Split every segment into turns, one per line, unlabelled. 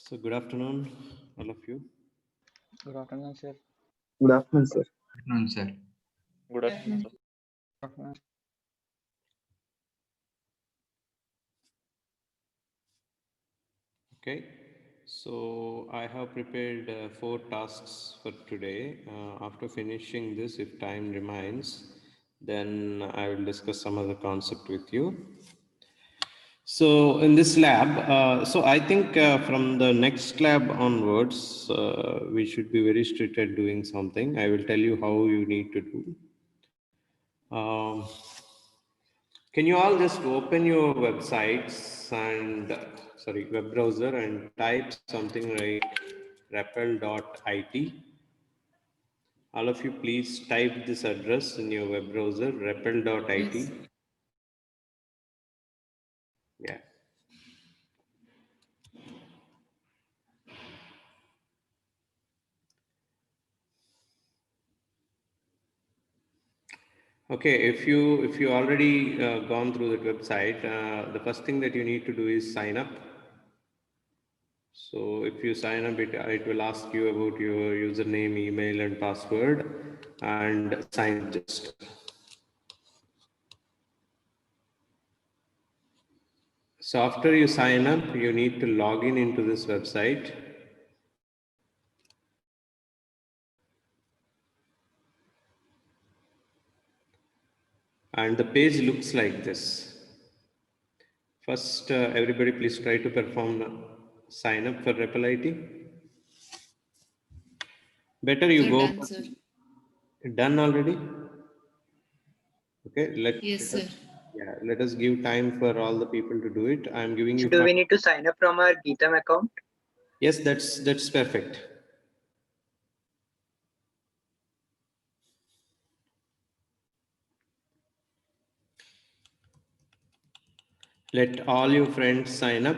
So good afternoon, all of you.
Good afternoon, sir.
Good afternoon, sir.
Afternoon, sir.
Good afternoon, sir.
Good afternoon.
Okay, so I have prepared 4 tasks for today. After finishing this, if time remains, then I will discuss some other concept with you. So in this lab, so I think from the next lab onwards, we should be very strict at doing something. I will tell you how you need to do. Can you all just open your websites and web browser and type something like repel.it. All of you please type this address in your web browser, repel.it.
Yes.
Yeah. Okay, if you already gone through that website, the first thing that you need to do is sign up. So if you sign up, it will ask you about your username, email, and password, and sign up just. So after you sign up, you need to log in into this website. And the page looks like this. First, everybody please try to perform sign up for Repel IT. Better you
Sir,
go.
done, sir.
Done already? Okay,
Yes, sir.
let us give time for all the people to do it. I'm giving you.
Do we need to sign up from our Geetham account?
Yes, that's perfect. Let all your friends sign up.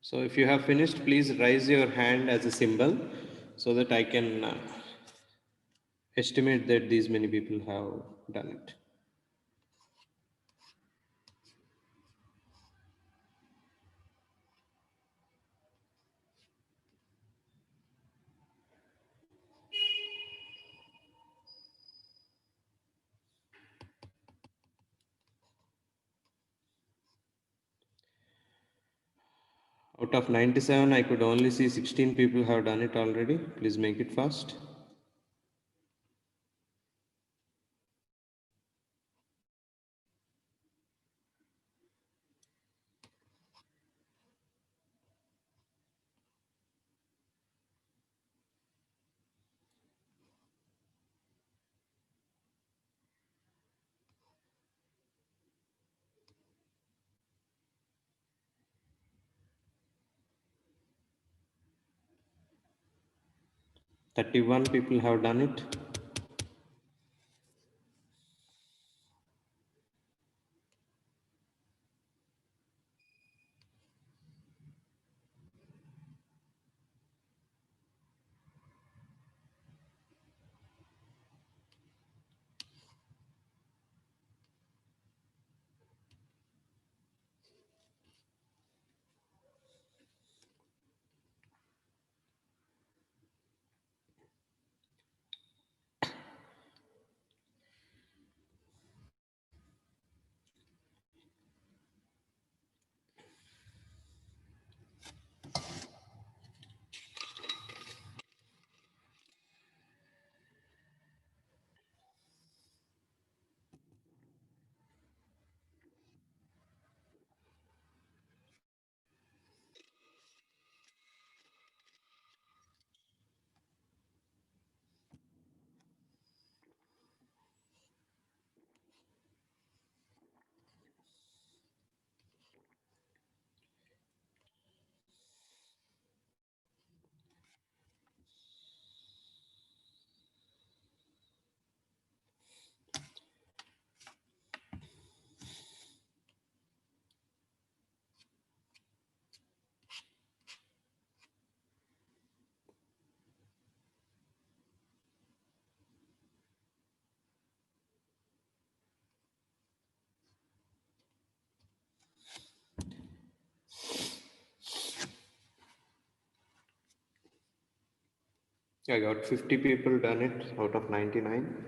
So if you have finished, please raise your hand as a symbol so that I can estimate that these many people have done it. Out of 97, I could only see 16 people have done it already. Please make it fast. "31 people have done it. I got 50 people done it out of 99.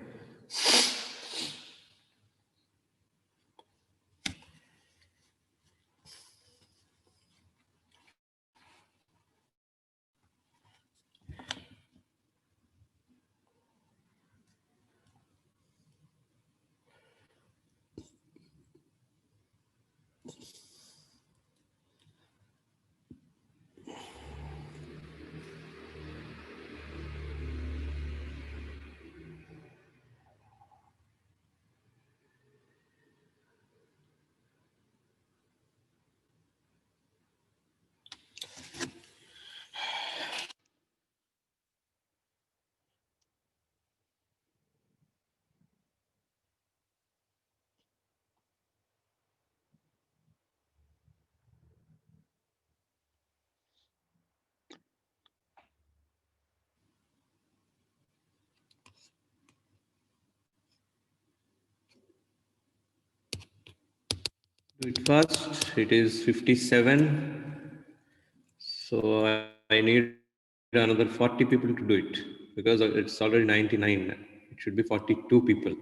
Do it fast. It is 57. So I need another 40 people to do it because it's already 99. It should be 42 people.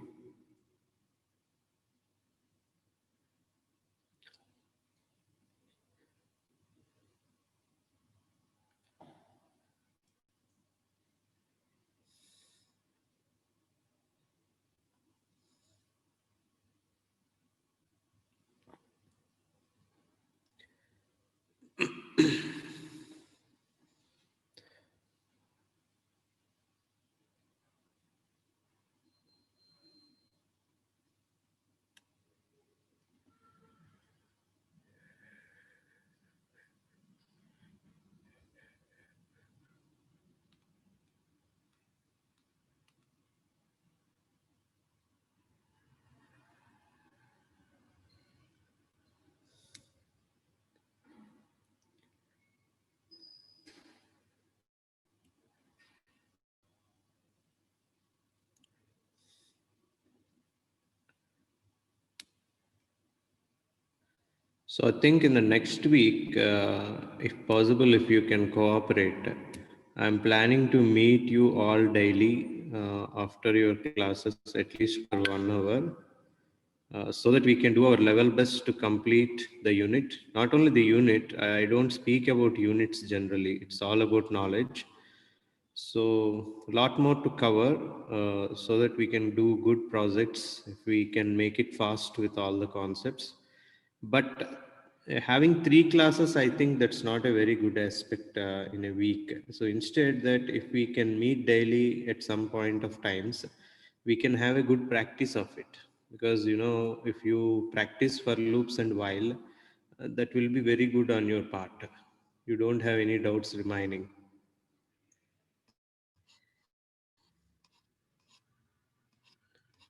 So I think in the next week, if possible, if you can cooperate, I'm planning to meet you all daily after your classes, at least for 1 hour, so that we can do our level best to complete the unit. Not only the unit, I don't speak about units generally. It's all about knowledge. So a lot more to cover so that we can do good projects if we can make it fast with all the concepts. But having 3 classes, I think that's not a very good aspect in a week. So instead, that if we can meet daily at some point of times, we can have a good practice of it. Because if you practice for loops and while, that will be very good on your part. You don't have any doubts remaining.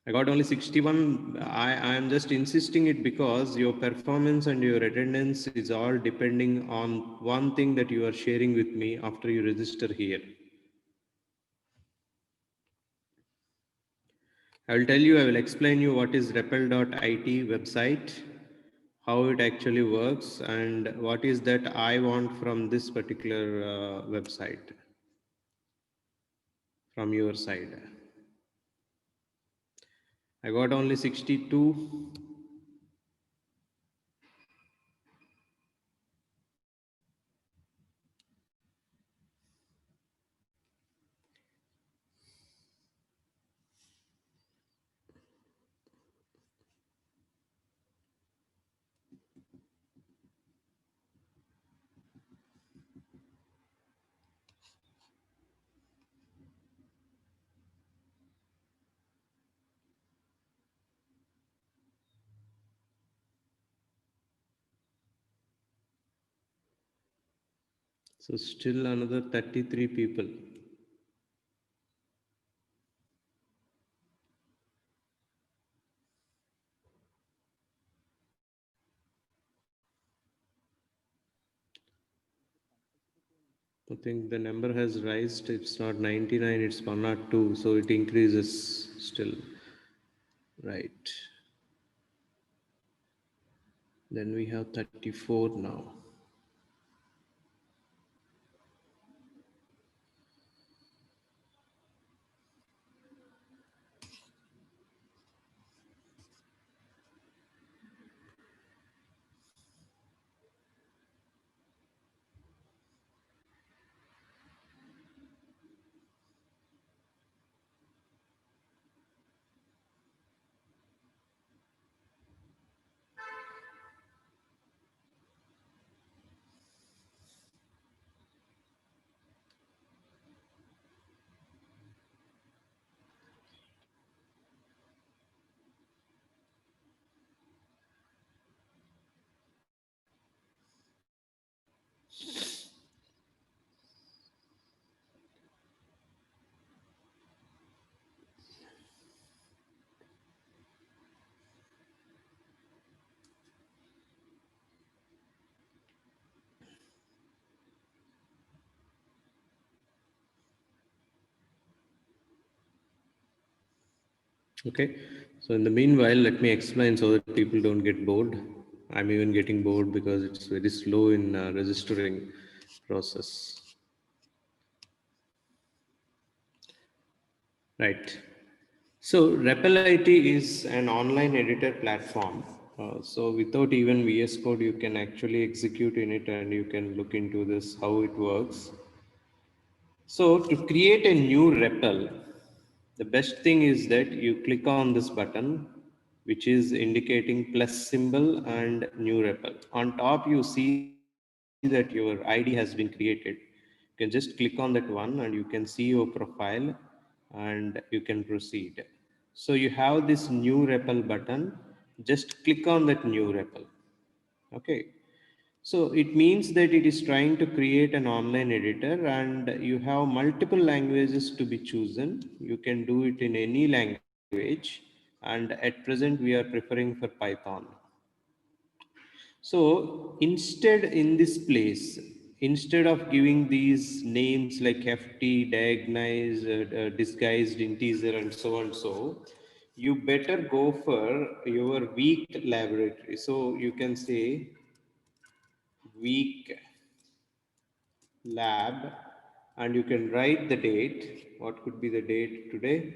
I got only 61. I am just insisting it because your performance and your attendance is all depending on one thing that you are sharing with me after you register here. I will tell you, I will explain you what is repel.it website, how it actually works, and what is that I want from this particular website from your side. I got only 62. So still another 33 people. I think the number has raised. It's not 99, it's 102. So it increases still. Right. Then we have 34 now. Okay, so in the meanwhile, let me explain so that people don't get bored. I'm even getting bored because it's very slow in registering process. Right. So Repel IT is an online editor platform. So without even VS Code, you can actually execute in it and you can look into this, how it works. So to create a new REPL, the best thing is that you click on this button, which is indicating plus symbol and new REPL. On top, you see that your ID has been created. You can just click on that one and you can see your profile and you can proceed. So you have this new REPL button. Just click on that new REPL. Okay. So it means that it is trying to create an online editor and you have multiple languages to be chosen. You can do it in any language and at present we are preferring for Python. So instead in this place, instead of giving these names like FT, diagnosed, disguised integer and so, you better go for your weak laboratory. So you can say weak lab and you can write the date. What could be the date today?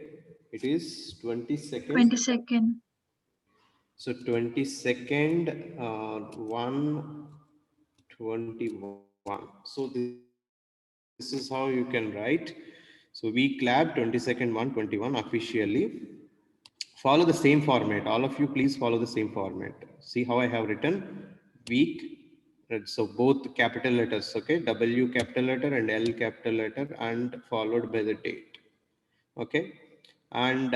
It is 22nd.
22nd.
So 22nd, 1/21. So this is how you can write. So week lab 22nd 1/21 officially. Follow the same format. All of you please follow the same format. See how I have written week. So both capital letters, okay, W capital letter and L capital letter and followed by the date. Okay. And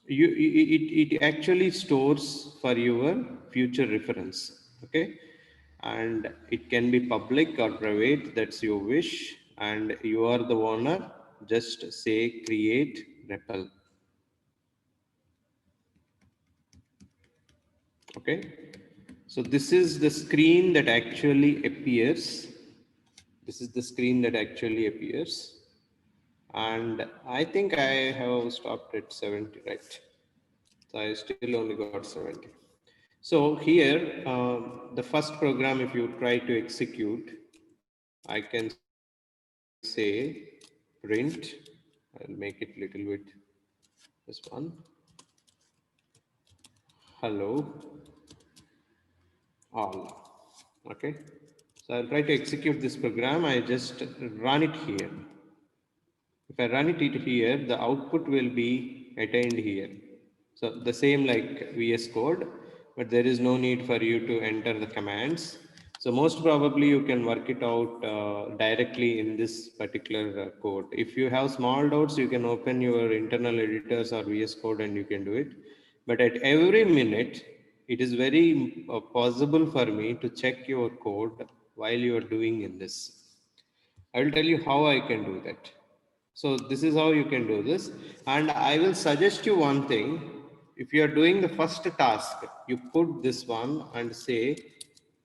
it actually stores for your future reference. Okay. And it can be public or private, that's your wish. And you are the owner, just say create REPL. Okay. So this is the screen that actually appears. This is the screen that actually appears. And I think I have stopped at 70, right? So I still only got 70. So here, the first program, if you try to execute, I can say print. I'll make it little bit, this one. Hello, all. Okay. So I'll try to execute this program. I just run it here. If I run it here, the output will be attained here. So the same like VS Code, but there is no need for you to enter the commands. So most probably you can work it out directly in this particular code. If you have small doubts, you can open your internal editors or VS Code and you can do it. But at every minute, it is very possible for me to check your code while you are doing in this. I will tell you how I can do that. So this is how you can do this. And I will suggest you one thing. If you are doing the first task, you put this one and say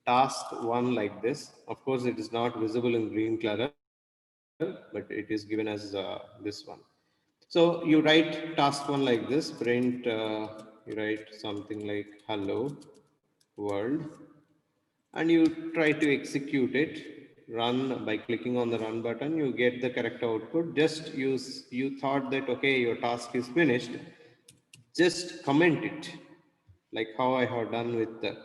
task one like this. Of course, it is not visible in green color, but it is given as this one. So you write task one like this, print, you write something like hello world, and you try to execute it. Run by clicking on the run button, you get the correct output. Just use, you thought that okay, your task is finished, just comment it like how I have done with the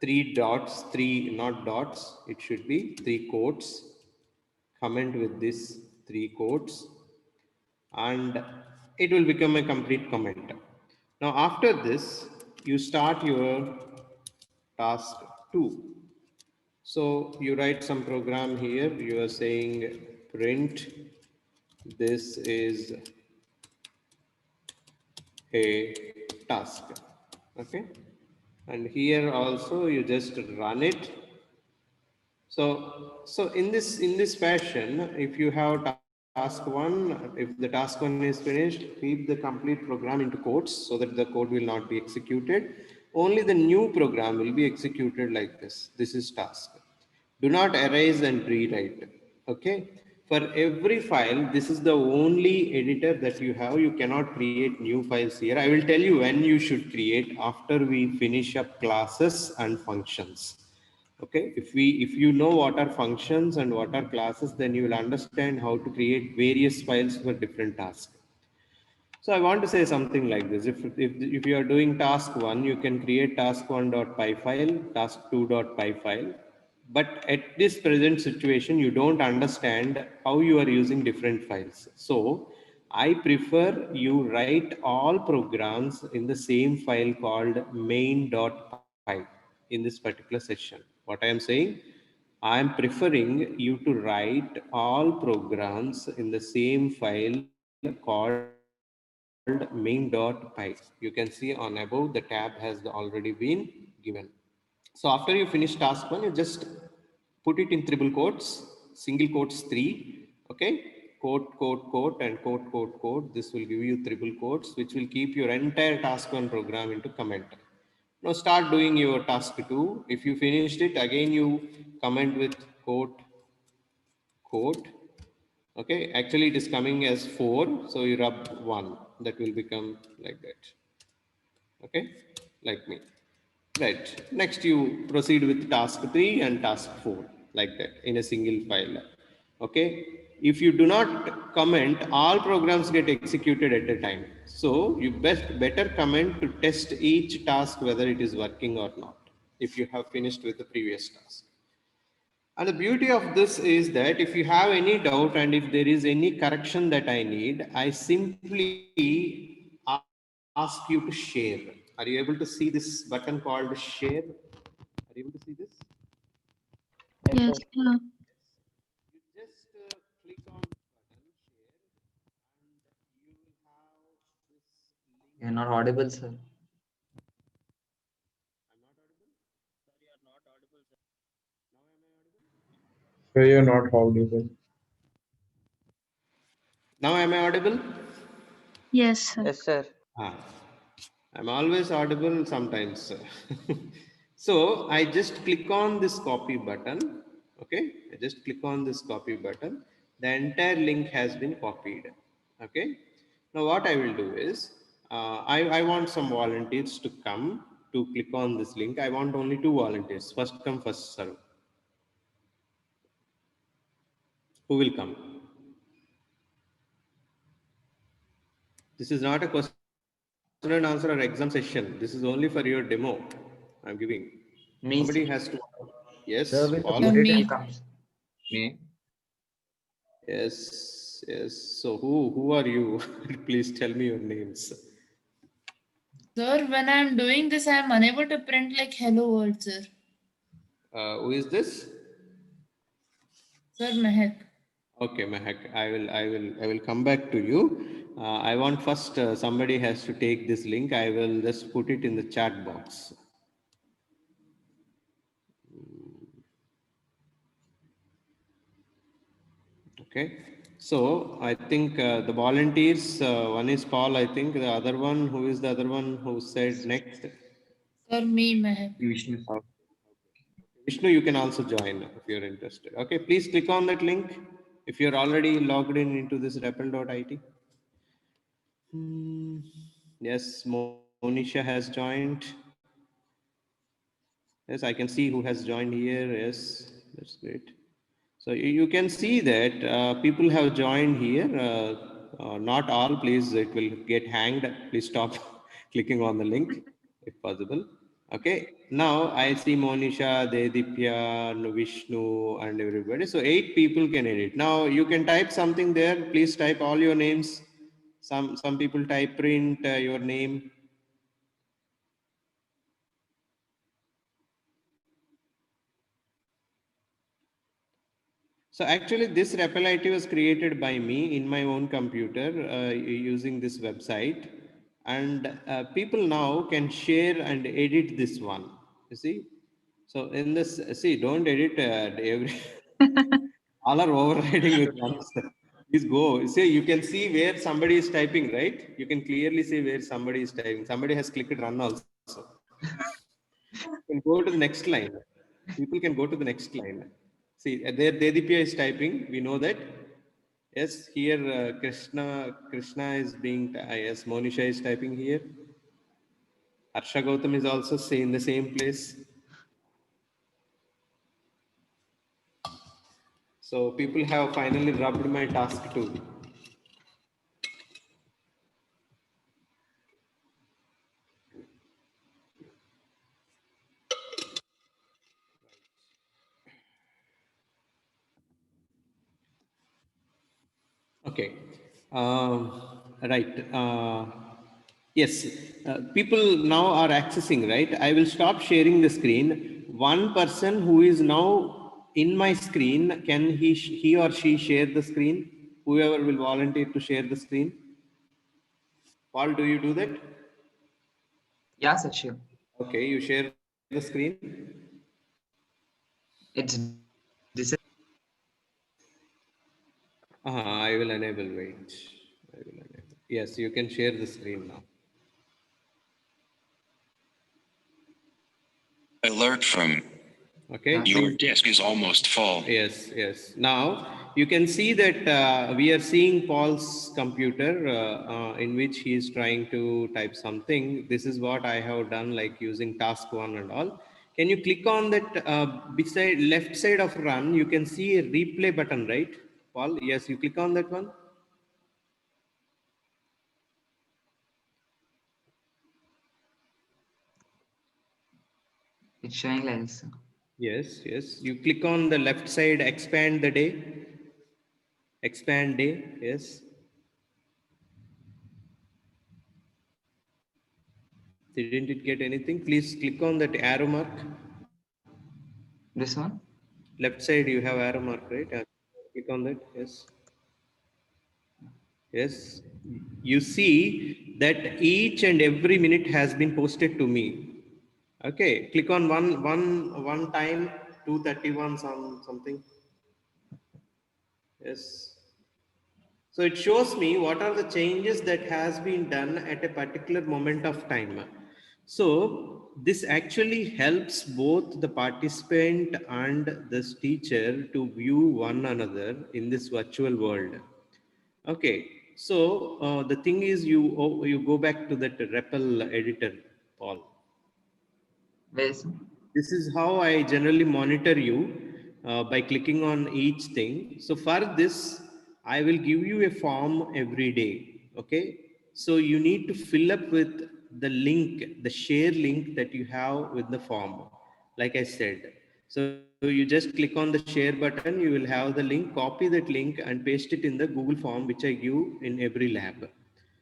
3 dots, 3 not dots, it should be 3 quotes. Comment with this 3 quotes and it will become a complete comment. Now after this, you start your task 2. So you write some program here, you are saying print, this is a task, okay? And here also you just run it. So in this fashion, if you have task one, if the task one is finished, keep the complete program into quotes so that the code will not be executed. Only the new program will be executed like this. This is task. Do not erase and rewrite. Okay. For every file, this is the only editor that you have. You cannot create new files here. I will tell you when you should create after we finish up classes and functions. Okay, if you know what are functions and what are classes, then you will understand how to create various files for different tasks. So I want to say something like this. If you are doing task one, you can create task1.py file, task2.py file. But at this present situation, you don't understand how you are using different files. So I prefer you write all programs in the same file called main.py in this particular session. What I am saying, I am preferring you to write all programs in the same file called main.py. You can see on above the tab has already been given. So after you finish task one, you just put it in triple quotes, single quotes 3, okay? Quote, quote, quote, and quote, quote, quote. This will give you triple quotes, which will keep your entire task one program into comment. Now start doing your task two. If you finished it, again you comment with quote, quote. Okay, actually it is coming as 4, so you rub 1. That will become like that. Okay, like me. Right. Next, you proceed with task 3 and task 4, like that, in a single file. Okay. If you do not comment, all programs get executed at a time. So you better comment to test each task whether it is working or not, if you have finished with the previous task. And the beauty of this is that if you have any doubt and if there is any correction that I need, I simply ask you to share. Are you able to see this button called share? Are you able to see this?
Yes,
Yes,
sir.
yeah.
You just click on button share and you will have this link.
You're not audible, sir.
I'm not audible?
Sir, you are not audible, sir.
Now am I audible?
So you're not audible.
Now am I audible?
Yes, sir.
Yes, sir.
Ah, I'm always audible sometimes. So I just click on this copy button. Okay, I just click on this copy button. The entire link has been copied. Okay, now what I will do is I want some volunteers to come to click on this link. I want only 2 volunteers. First come, first serve. Who will come? This is not a question and answer or exam session. This is only for your demo I'm giving.
Me,
Somebody
sir.
has to. Yes,
Sir will
all.
put it
Me.
and comes. Me.
Yes, yes. So who are you? Please tell me your names.
Sir, when I'm doing this, I'm unable to print like hello world, sir.
Who is this?
Sir, Mehak.
Okay, Mehak. I will come back to you. I want first somebody has to take this link. I will just put it in the chat box. Okay. So I think the volunteers, one is Paul. I think the other one, who is the other one who said next?
Sir, me, Mehak.
Vishnu.
Vishnu, you can also join if you're interested. Okay, please click on that link if you're already logged in into this repel.it. Yes, Monisha has joined. Yes, I can see who has joined here. Yes, that's great. So you can see that people have joined here. Not all, please, it will get hanged. Please stop clicking on the link if possible. Okay, now I see Monisha, Dedipya, Vishnu, and everybody. So 8 people can edit. Now you can type something there. Please type all your names. Some people type print your name. So actually this REPL IT was created by me in my own computer using this website, and people now can share and edit this one, you see. So in this, see, don't edit every, all are overriding with one step. Please go, see, you can see where somebody is typing, right? You can clearly see where somebody is typing. Somebody has clicked run also. You can go to the next line. People can go to the next line. See, there Dedipya is typing. We know that. Yes, here Krishna is being, yes, Monisha is typing here. Harsha Gautam is also in the same place. So people have finally rubbed my task too. Okay. Right. Yes. People now are accessing, right? I will stop sharing the screen. One person who is now in my screen, can he or she share the screen? Whoever will volunteer to share the screen. Paul, do you do that?
Yeah, sir, sure.
Okay, you share the screen.
It's
I will enable, wait. I will enable. Yes, you can share the screen now.
Alert from
Okay.
your disk is almost full.
Yes, yes. Now you can see that we are seeing Paul's computer in which he is trying to type something. This is what I have done, like using task 1 and all. Can you click on that beside left side of run? You can see a replay button, right, Paul? Yes, you click on that one.
showing like this, sir.
Yes, yes. You click on the left side, expand the day. Expand day, yes. Didn't it get anything? Please click on that arrow mark.
This one?
Left side you have arrow mark, right? Click on that, yes. Yes. You see that each and every minute has been posted to me. Okay, click on one time, 2:31 something. Yes. So it shows me what are the changes that has been done at a particular moment of time. So this actually helps both the participant and this teacher to view one another in this virtual world. Okay, so the thing is you go back to that REPL editor, Paul.
Where, sir?
This is how I generally monitor you by clicking on each thing. So for this, I will give you a form every day. Okay. So you need to fill up with the link, the share link that you have with the form. Like I said. So you just click on the share button, you will have the link, copy that link and paste it in the Google form, which I give in every lab.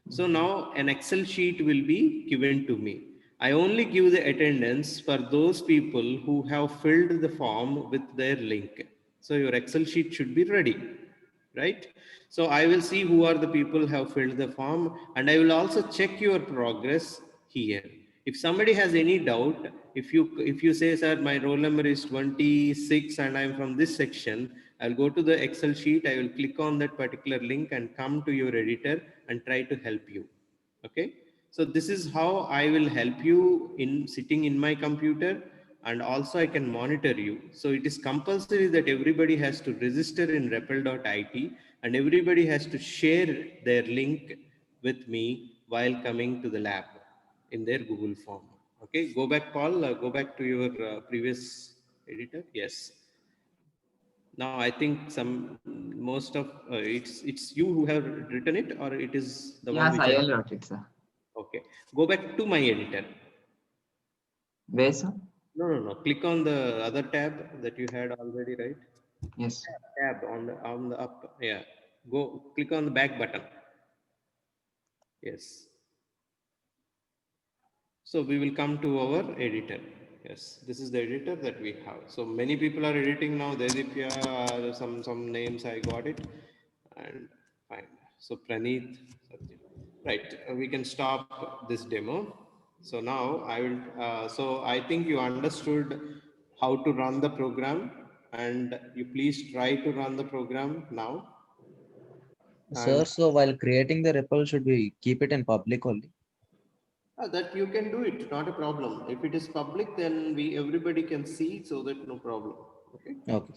So now an Excel sheet will be given to me. I only give the attendance for those people who have filled the form with their link. So your Excel sheet should be ready, right? So I will see who are the people who have filled the form, and I will also check your progress here. If somebody has any doubt, if you say, sir, my roll number is 26 and I'm from this section, I'll go to the Excel sheet, I will click on that particular link and come to your editor and try to help you. Okay. So this is how I will help you in sitting in my computer, and also I can monitor you. So it is compulsory that everybody has to register in repl.it and everybody has to share their link with me while coming to the lab in their Google form. Okay, go back, Paul, go back to your previous editor. Yes. Now I think most of it's you who have written it, or it is the one
Yes,
which
I
I.
will wrote it, sir.
Okay, go back to my editor.
Where, sir?
No. Click on the other tab that you had already, right?
Yes.
Tab on the up. Yeah. Go click on the back button. Yes. So we will come to our editor. Yes, this is the editor that we have. So many people are editing now. Dedipya, some names I got it, and fine. So Praneeth, right? We can stop this demo. So now I will. So I think you understood how to run the program, and you please try to run the program now.
Sir, so while creating the REPL, should we keep it in public only?
That you can do it, not a problem. If it is public, then everybody can see, so that no problem. Okay.
Okay.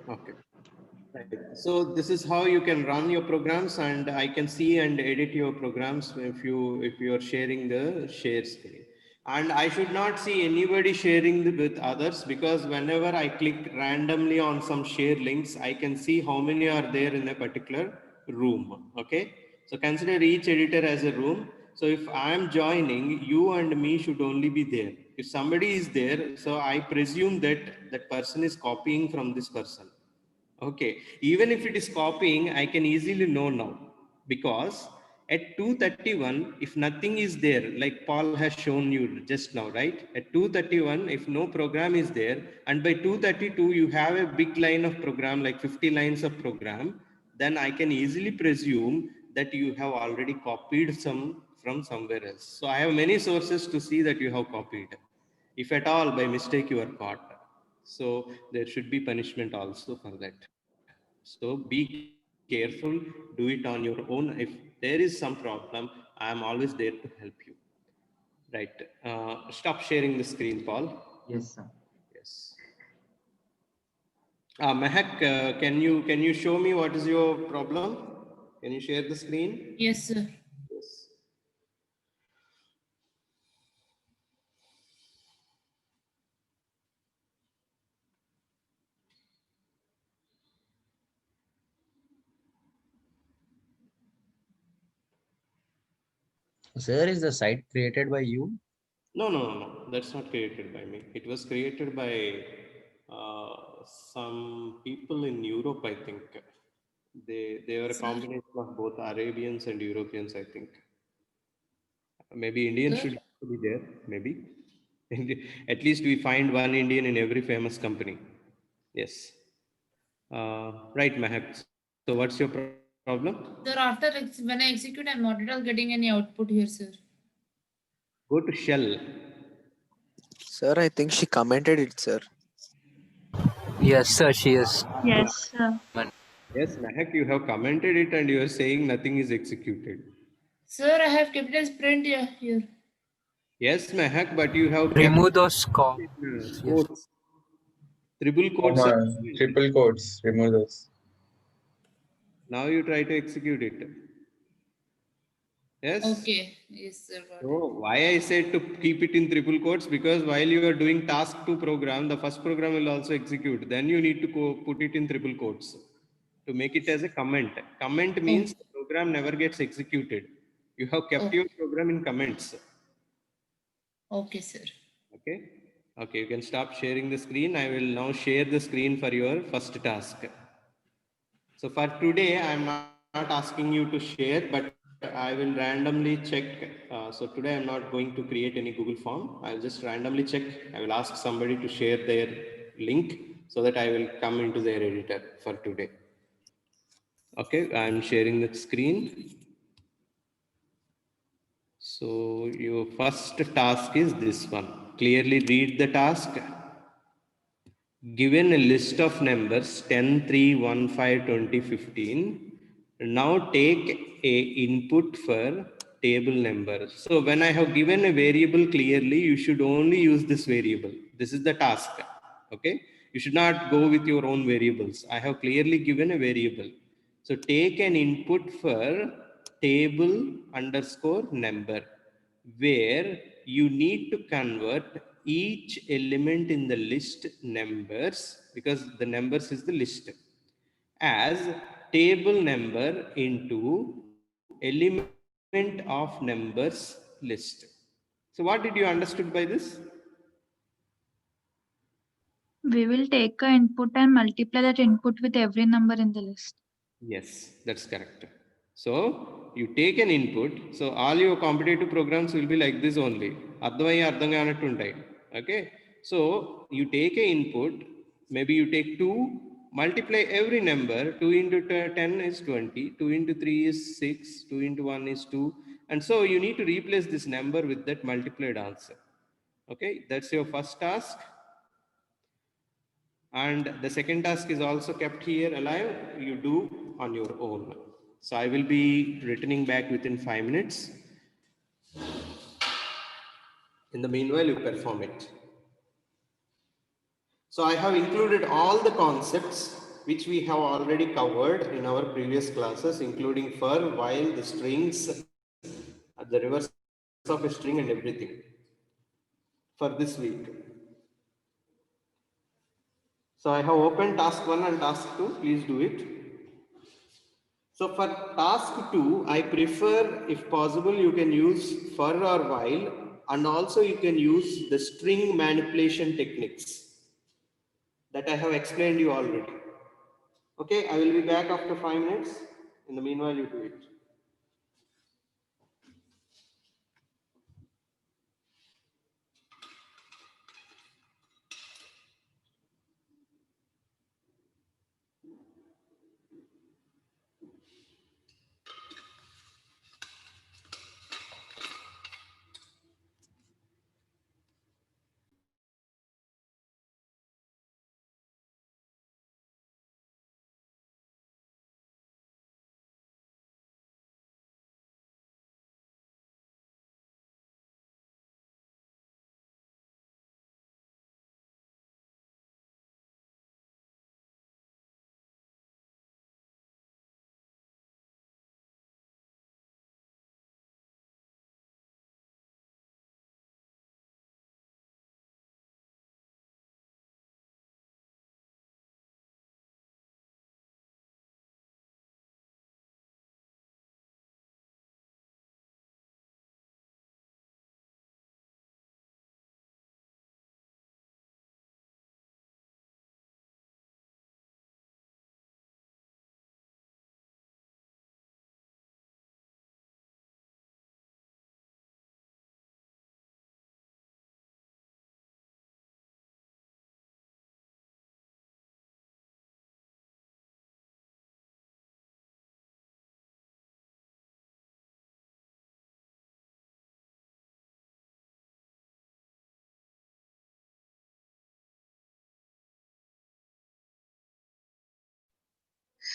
Okay. Right. So this is how you can run your programs, and I can see and edit your programs if you are sharing the share screen. And I should not see anybody sharing with others, because whenever I click randomly on some share links, I can see how many are there in a particular room. Okay. So consider each editor as a room. So if I am joining, you and me should only be there. If somebody is there, so I presume that that person is copying from this person. Okay, even if it is copying, I can easily know now, because at 2:31, if nothing is there, like Paul has shown you just now, right? At 2:31, if no program is there, and by 2:32, you have a big line of program, like 50 lines of program, then I can easily presume that you have already copied some from somewhere else. So I have many sources to see that you have copied. If at all by mistake you are caught. So there should be punishment also for that. So be careful, do it on your own. If there is some problem, I am always there to help you. Right. Stop sharing the screen, Paul.
Yes, sir.
Yes. Mehak, can you show me what is your problem? Can you share the screen?
Yes, sir.
Yes.
Sir, is the site created by you?
No. That's not created by me. It was created by some people in Europe, I think. They were a combination of both Arabians and Europeans, I think. Maybe Indians
Sir?
should be there, maybe. At least we find one Indian in every famous company. Yes. Right, Mahak. So what's your problem?
Sir, after when I execute, I'm not at all getting any output here, sir.
Go to shell.
Sir, I think she commented it, sir.
Yes, sir, she is.
Yes, sir.
Yes, Mahak, you have commented it and you are saying nothing is executed.
Sir, I have kept it as print here.
Yes, Mahak, but you have
Remove those
quotes. Triple quotes.
Triple quotes. Remove those.
Now you try to execute it. Yes.
Okay. Yes, sir. Got it.
So why I said to keep it in triple quotes, because while you are doing task 2 program, the first program will also execute. Then you need to put it in triple quotes to make it as a comment. Comment means the program never gets executed. You have kept your program in comments.
Okay, sir.
Okay. Okay, you can stop sharing the screen. I will now share the screen for your first task. So for today, I am not asking you to share, but I will randomly check. So today I'm not going to create any Google form. I'll just randomly check. I will ask somebody to share their link so that I will come into their editor for today. Okay, I'm sharing the screen. So your first task is this one. Clearly read the task. Given a list of numbers 10, 3, 1, 5, 20, 15. Now take a input for table number. So when I have given a variable clearly, you should only use this variable. This is the task. Okay. You should not go with your own variables. I have clearly given a variable. So take an input for table underscore number, where you need to convert each element in the list numbers, because the numbers is the list, as table number into element of numbers list. So what did you understood by this?
We will take an input and multiply that input with every number in the list.
Yes, that's correct. So you take an input. So all your competitive programs will be like this only. Okay. So you take an input, maybe you take 2, multiply every number. 2 into 10 is 20, 2 into 3 is 6, 2 into 1 is 2. And so you need to replace this number with that multiplied answer. Okay, that's your first task. And the second task is also kept here alive. You do on your own. So I will be returning back within 5 minutes. In the meanwhile, you perform it. So I have included all the concepts which we have already covered in our previous classes, including for, while, the strings, the reverse of a string and everything for this week. So I have opened task 1 and task 2. Please do it. So for task 2, I prefer, if possible, you can use for or while, and also you can use the string manipulation techniques that I have explained you already. Okay, I will be back after 5 minutes. In the meanwhile, you do it.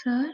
Sir,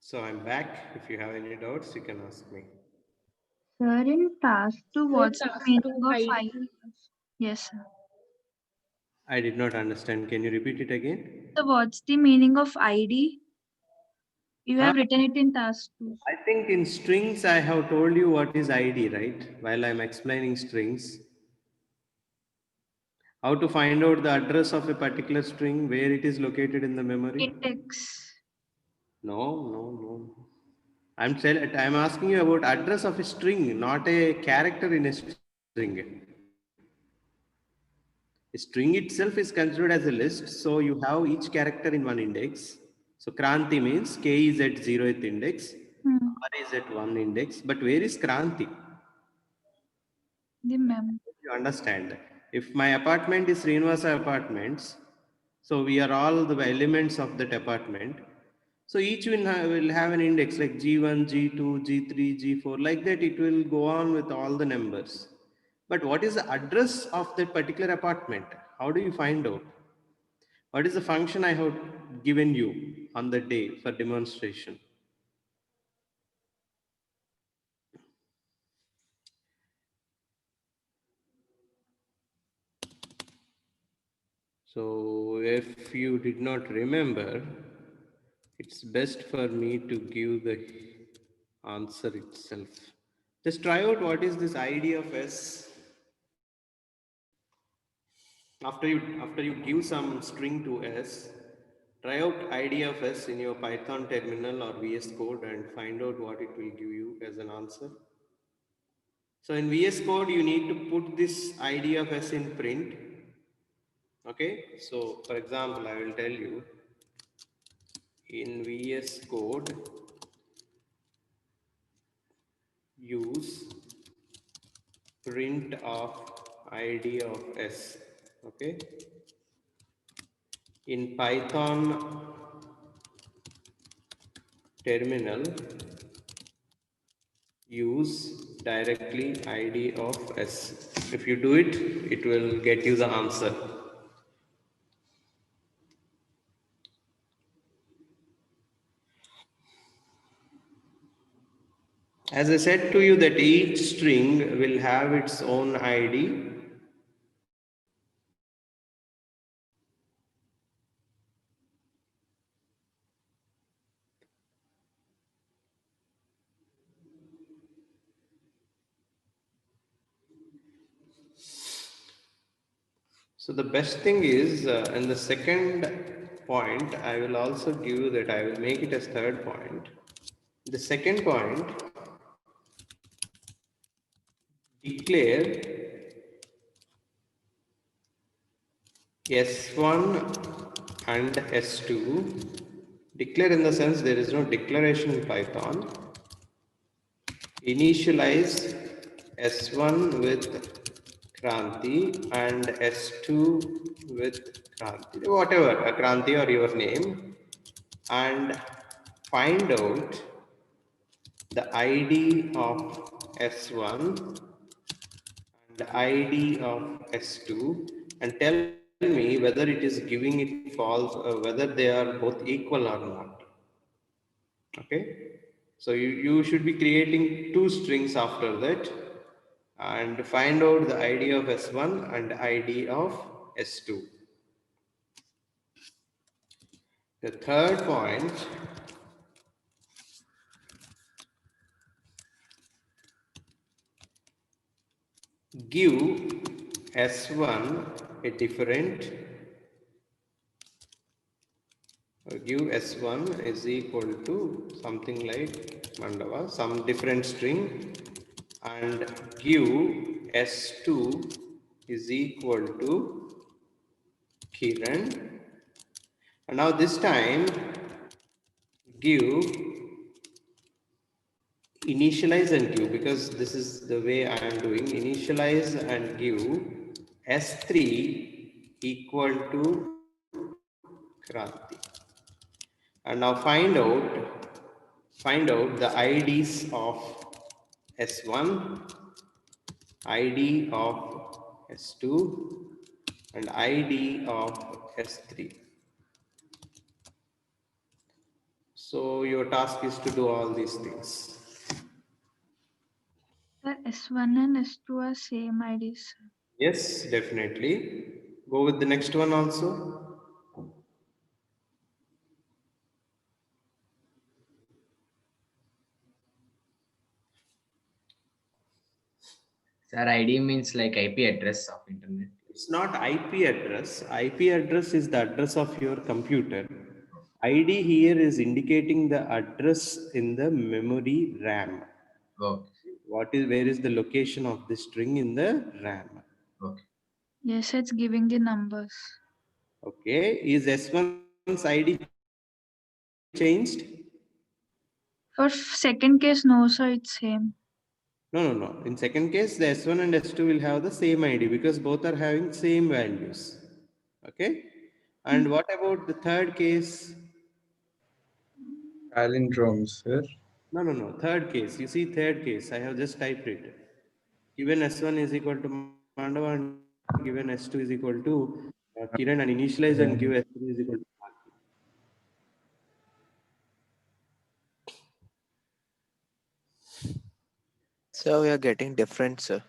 So I'm back. If you have any doubts, you can ask me.
Sir, in task 2, what's the meaning of
ID.
Yes, sir.
I did not understand. Can you repeat it again?
So what's the meaning of ID? You have
Ah.
written it in task 2.
I think in strings, I have told you what is ID, right? While I'm explaining strings. How to find out the address of a particular string, where it is located in the memory?
Index.
No. I'm asking you about address of a string, not a character in a string. A string itself is considered as a list, so you have each character in one index. So Kranti means K is at 0th index, R is at 1 index, but where is Kranti?
The mem.
You understand? If my apartment is Srinivasa Apartments, so we are all the elements of that apartment. So each will have an index like G1, G2, G3, G4, like that it will go on with all the numbers. But what is the address of that particular apartment? How do you find out? What is the function I have given you on the day for demonstration? So if you did not remember, it's best for me to give the answer itself. Just try out what is this ID of S. After you give some string to S, try out ID of S in your Python terminal or VS Code and find out what it will give you as an answer. So in VS Code, you need to put this ID of S in print. Okay, so for example, I will tell you in VS Code, use print of ID of S. Okay, in Python terminal, use directly ID of S. If you do it, it will get you the answer. As I said to you that each string will have its own ID. So the best thing is, in the second point, I will also give that I will make it as third point. The second point, declare S1 and S2. Declare in the sense there is no declaration in Python. Initialize S1 with Kranti and S2 with Kranti, whatever, Kranti or your name, and find out the ID of S1 and ID of S2 and tell me whether it is giving it false or whether they are both equal or not. Okay, so you should be creating two strings after that and find out the ID of S1 and ID of S2. The third point, give S1 a different, give S1 is equal to something like Mandava, some different string, and give S2 is equal to Kiran. And now this time give, initialize and give, because this is the way I am doing, initialize and give S3 equal to Kranti. And now find out the IDs of S1, ID of S2 and ID of S3. So your task is to do all these things.
Sir, S1 and S2 are same IDs.
Yes, definitely. Go with the next one also.
Sir, ID means like IP address of internet.
It's not IP address. IP address is the address of your computer. ID here is indicating the address in the memory RAM.
Okay.
Where is the location of the string in the RAM?
Okay.
Yes, it's giving the numbers.
Okay, is S1's ID changed?
For second case, no, sir, it's same.
No. In second case, the S1 and S2 will have the same ID because both are having same values. Okay. And what about the third case?
Palindromes, sir.
No. Third case. You see third case. I have just typed it. Given S1 is equal to Mandava and given S2 is equal to Kiran and initialize and give S3 is equal to Bharti.
So we are getting different, sir.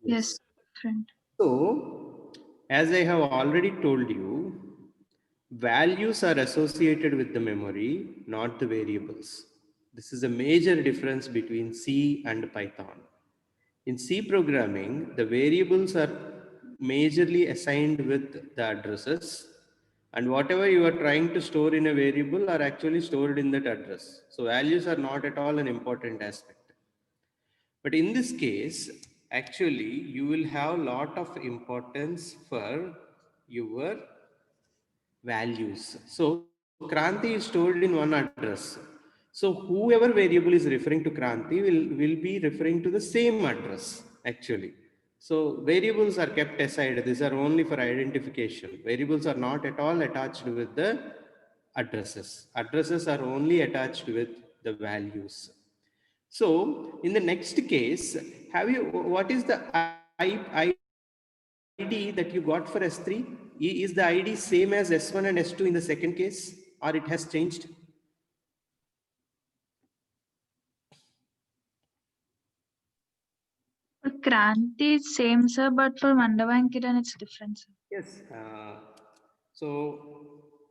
Yes, different.
So, as I have already told you, values are associated with the memory, not the variables. This is a major difference between C and Python. In C programming, the variables are majorly assigned with the addresses, and whatever you are trying to store in a variable are actually stored in that address. So values are not at all an important aspect. But in this case, actually, you will have a lot of importance for your values. So Kranti is stored in one address. So whoever variable is referring to Kranti will be referring to the same address actually. So variables are kept aside. These are only for identification. Variables are not at all attached with the addresses. Addresses are only attached with the values. So in the next case, what is the ID that you got for S3? Is the ID same as S1 and S2 in the second case, or it has changed?
For Kranti, it's same, sir, but for Mandava and Kiran, it's different, sir.
Yes. So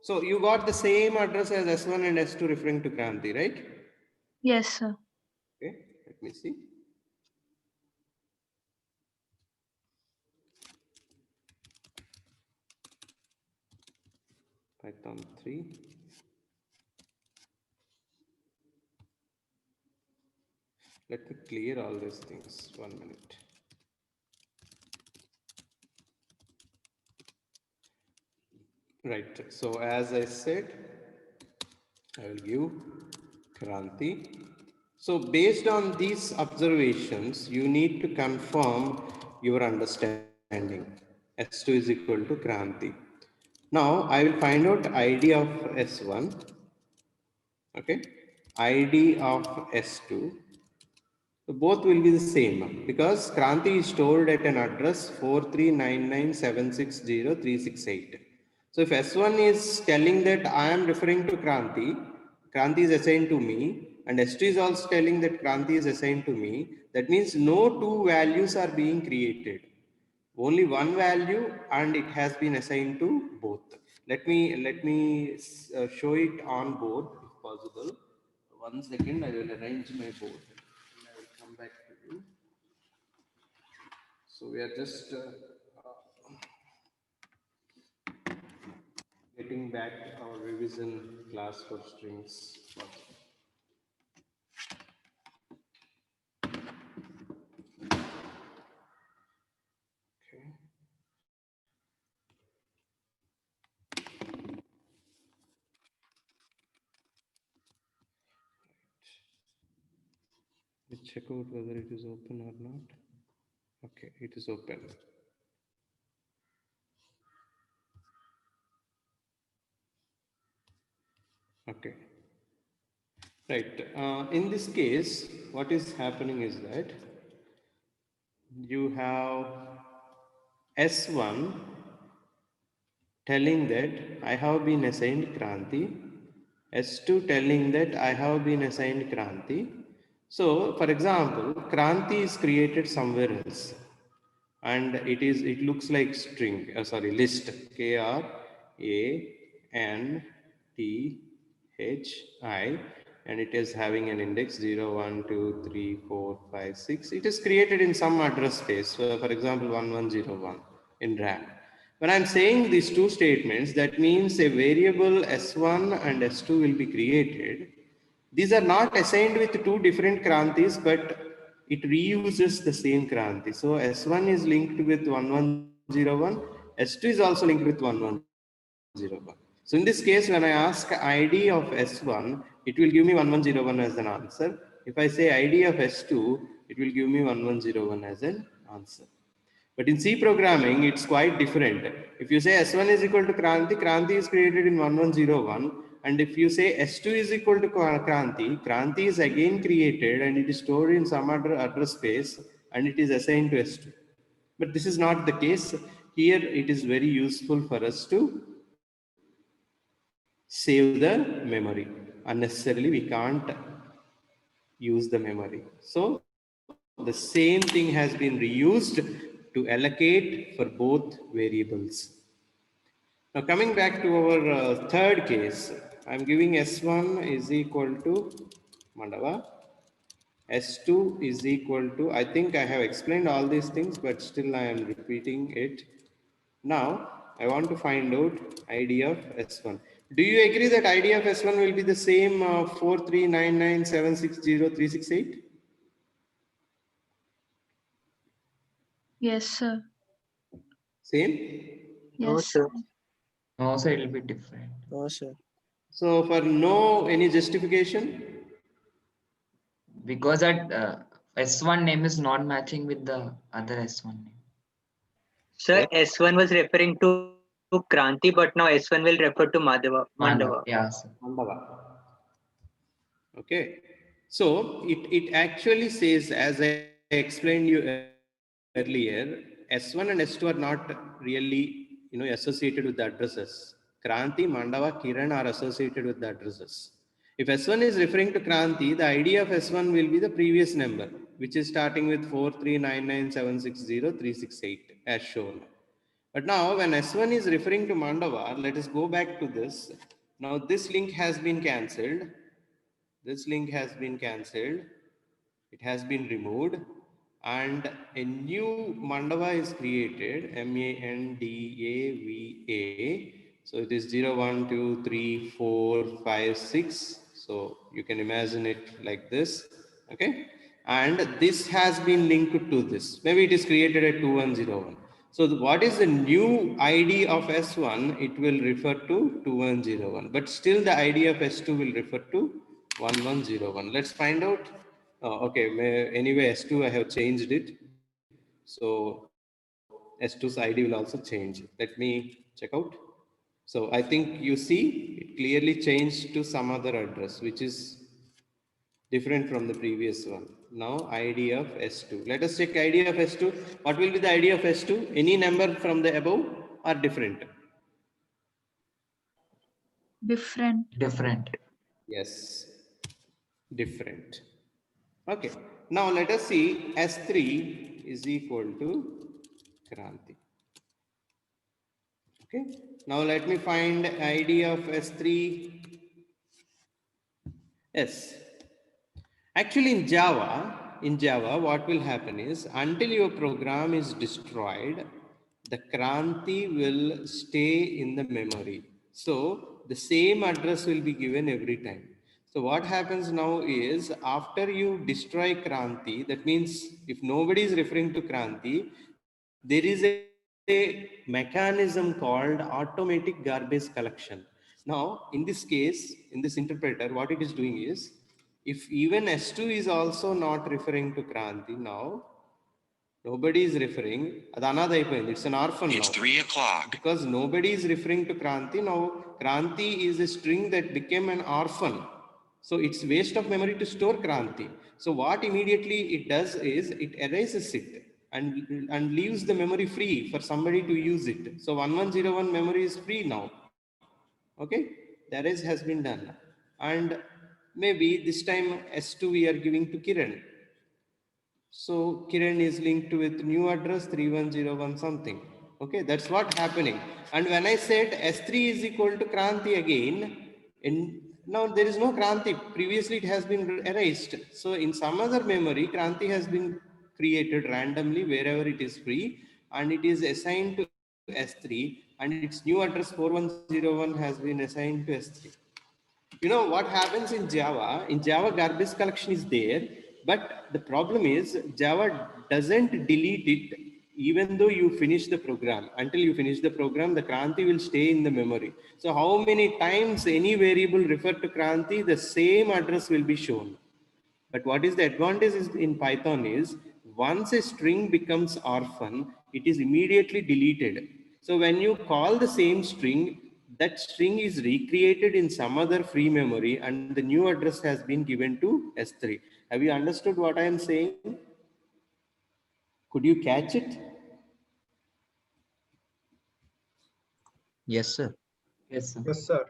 you got the same address as S1 and S2 referring to Kranti, right?
Yes, sir.
Okay, let me see. Python 3. Let me clear all these things. 1 minute. Right. So as I said, I will give Kranti. So based on these observations, you need to confirm your understanding. S2 is equal to Kranti. Now I will find out ID of S1. Okay. ID of S2. So both will be the same because Kranti is stored at an address 4399760368. So if S1 is telling that I am referring to Kranti, Kranti is assigned to me, and S2 is also telling that Kranti is assigned to me, that means no two values are being created. Only one value and it has been assigned to both. Let me show it on board if possible. 1 second, I will arrange my board. I will come back to you. So we are just getting back our revision class for strings. Okay. Let's check out whether it is open or not. Okay, it is open. Okay. Right. In this case, what is happening is that you have S1 telling that I have been assigned Kranti, S2 telling that I have been assigned Kranti. So for example, Kranti is created somewhere else and it looks like string, list, KRANTHI, and it is having an index 0, 1, 2, 3, 4, 5, 6. It is created in some address space. So for example, 1101 in RAM. When I'm saying these two statements, that means a variable S1 and S2 will be created. These are not assigned with two different Krantis, but it reuses the same Kranti. So S1 is linked with 1101, S2 is also linked with 1101. So in this case, when I ask ID of S1, it will give me 1101 as an answer. If I say ID of S2, it will give me 1101 as an answer. But in C programming, it's quite different. If you say S1 is equal to Kranti, Kranti is created in 1101. And if you say S2 is equal to Kranti, Kranti is again created and it is stored in some other address space and it is assigned to S2. But this is not the case. Here it is very useful for us to save the memory. Unnecessarily, we can't use the memory. So the same thing has been reused to allocate for both variables. Now coming back to our third case, I'm giving S1 is equal to Mandava, S2 is equal to, I think I have explained all these things, but still I am repeating it. Now I want to find out ID of S1. Do you agree that ID of S1 will be the same 43997603668?
Yes, sir.
Same?
No,
Yes.
sir.
No, so it will be different.
No, sir.
So for no any justification?
Because that S1 name is not matching with the other S1 name.
Sir, S1 was referring to Kranti, but now S1 will refer to Mandava.
Yeah, sir.
Mandava. Okay. So it actually says, as I explained you earlier, S1 and S2 are not really associated with the addresses. Kranti, Mandava, Kiran are associated with the addresses. If S1 is referring to Kranti, the ID of S1 will be the previous number, which is starting with 43997603668 as shown. But now when S1 is referring to Mandava, let us go back to this. Now this link has been cancelled. This link has been cancelled. It has been removed and a new Mandava is created, Mandava. So it is 0, 1, 2, 3, 4, 5, 6. So you can imagine it like this. Okay. And this has been linked to this. Maybe it is created at 2101. So what is the new ID of S1? It will refer to 2101. But still the ID of S2 will refer to 1101. Let's find out. Okay, anyway, S2 I have changed it. So S2's ID will also change. Let me check out. So I think you see it clearly changed to some other address, which is different from the previous one. Now ID of S2. Let us check ID of S2. What will be the ID of S2? Any number from the above or different?
Different.
Different.
Yes, different. Okay, now let us see S3 is equal to Kranti. Okay, now let me find ID of S3. Yes, actually in Java, what will happen is until your program is destroyed, the Kranti will stay in the memory. So the same address will be given every time. So what happens now is after you destroy Kranti, that means if nobody is referring to Kranti, there is a mechanism called automatic garbage collection. Now, in this case, in this interpreter, what it is doing is, if even S2 is also not referring to Kranti now, nobody is referring, it's an orphan now.
It's 3 o'clock.
Because nobody is referring to Kranti, now Kranti is a string that became an orphan. So it's waste of memory to store Kranti. So what immediately it does is it erases it and leaves the memory free for somebody to use it. So 1101 memory is free now. Okay, the erase has been done. and maybe this time S2 we are giving to Kiran. So Kiran is linked with new address 3101 something. Okay, that's what happening. And when I said S3 is equal to Kranti again, now there is no Kranti. Previously it has been erased. So in some other memory, Kranti has been created randomly wherever it is free, and it is assigned to S3, and its new address 4101 has been assigned to S3. You know what happens in Java? In Java, garbage collection is there, but the problem is Java doesn't delete it even though you finish the program. Until you finish the program, the Kranti will stay in the memory. So how many times any variable refer to Kranti, the same address will be shown. But what is the advantage is in Python is once a string becomes orphan, it is immediately deleted. So when you call the same string, that string is recreated in some other free memory and the new address has been given to S3. Have you understood what I am saying? Could you catch it?
Yes, sir.
Yes, sir.
Yes, sir.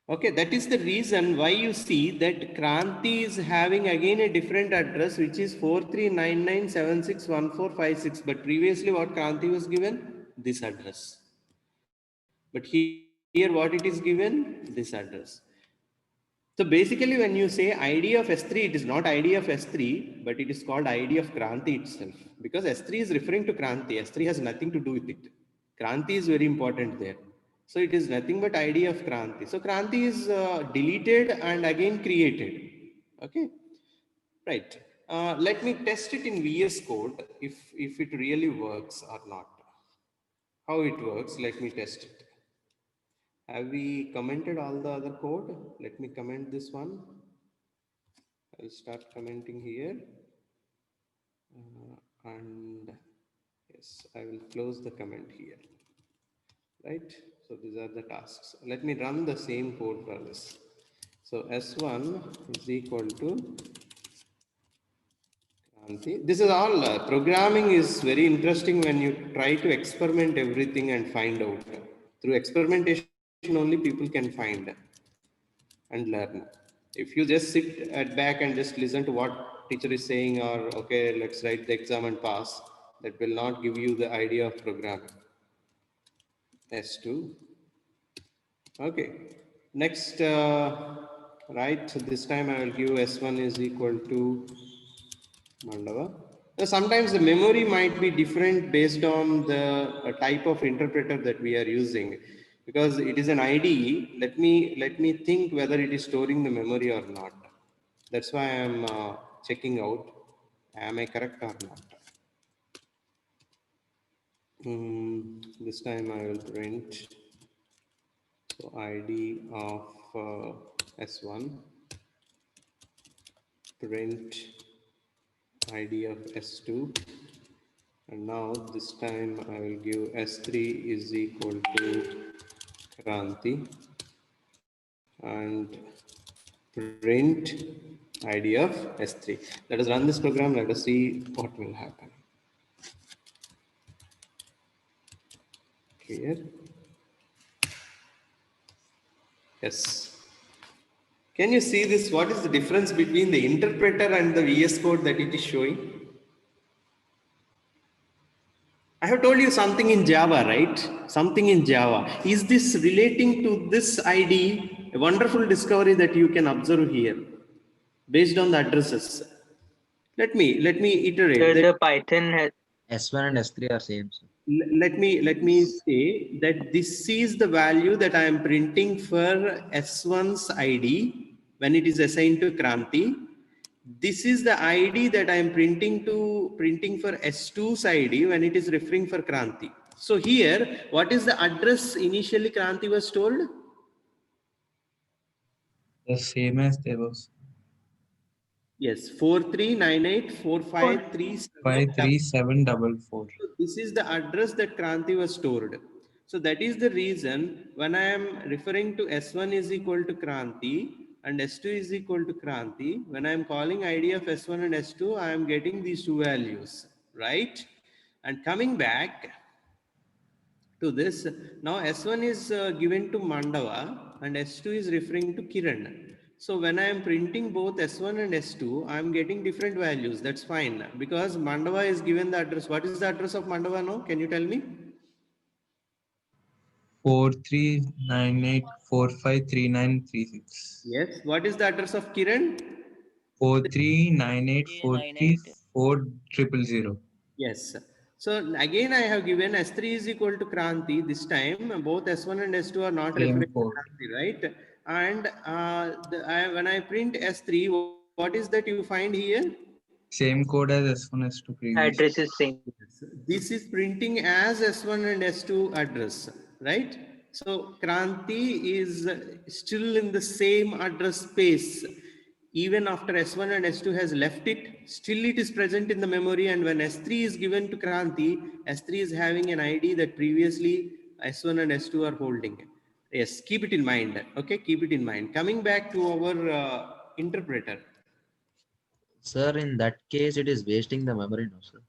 Okay, that is the reason why you see that Kranti is having again a different address, which is 4399761456. But previously what Kranti was given? This address. But here what it is given? This address. So basically when you say ID of S3, it is not ID of S3, but it is called ID of Kranti itself. Because S3 is referring to Kranti. S3 has nothing to do with it. Kranti is very important there. So it is nothing but ID of Kranti. So Kranti is deleted and again created. Okay, right. Let me test it in VS Code if it really works or not. How it works, let me test it. Have we commented all the other code? Let me comment this one. I'll start commenting here. And yes, I will close the comment here. Right? So these are the tasks. Let me run the same code for this. So S1 is equal to Kranti. This is all programming is very interesting when you try to experiment everything and find out. Through experimentation only people can find and learn. If you just sit at back and just listen to what teacher is saying, or okay, let's write the exam and pass, that will not give you the idea of programming. S2. Okay, next, right, so this time I will give S1 is equal to Mandava. Sometimes the memory might be different based on the type of interpreter that we are using. Because it is an IDE, let me think whether it is storing the memory or not. That's why I am checking out, am I correct or not? This time I will print so ID of S1, print ID of S2, and now this time I will give S3 is equal to Kranti and print ID of S3. Let us run this program. Let us see what will happen. Here. Yes. Can you see this? What is the difference between the interpreter and the VS Code that it is showing? I have told you something in Java, right? Something in Java. Is this relating to this ID? A wonderful discovery that you can observe here based on the addresses. Let me iterate.
So the Python has
S1 and S3 are same, sir.
Let me say that this is the value that I am printing for S1's ID when it is assigned to Kranti. This is the ID that I am printing for S2's ID when it is referring for Kranti. So here, what is the address initially Kranti was told?
The same as there was.
Yes, 43984537.
53744.
So this is the address that Kranti was stored. So that is the reason when I am referring to S1 is equal to Kranti and S2 is equal to Kranti, when I am calling ID of S1 and S2, I am getting these two values, right? And coming back, to this. Now S1 is given to Mandava and S2 is referring to Kiran. So when I am printing both S1 and S2, I am getting different values. That's fine because Mandava is given the address. What is the address of Mandava now? Can you tell me?
4398453936.
Yes. What is the address of Kiran?
4398434000.
Yes. So again, I have given S3 is equal to Kranti. This time, both S1 and S2 are not
Same
referring to
code.
Kranti, right? And when I print S3, what is that you find here?
Same code as S1, S2 previous.
Address is same.
This is printing as S1 and S2 address, right? So Kranti is still in the same address space. Even after S1 and S2 has left it, still it is present in the memory. And when S3 is given to Kranti, S3 is having an ID that previously S1 and S2 are holding. Yes, keep it in mind. Okay, keep it in mind. Coming back to our interpreter.
Sir, in that case, it is wasting the memory, no, sir.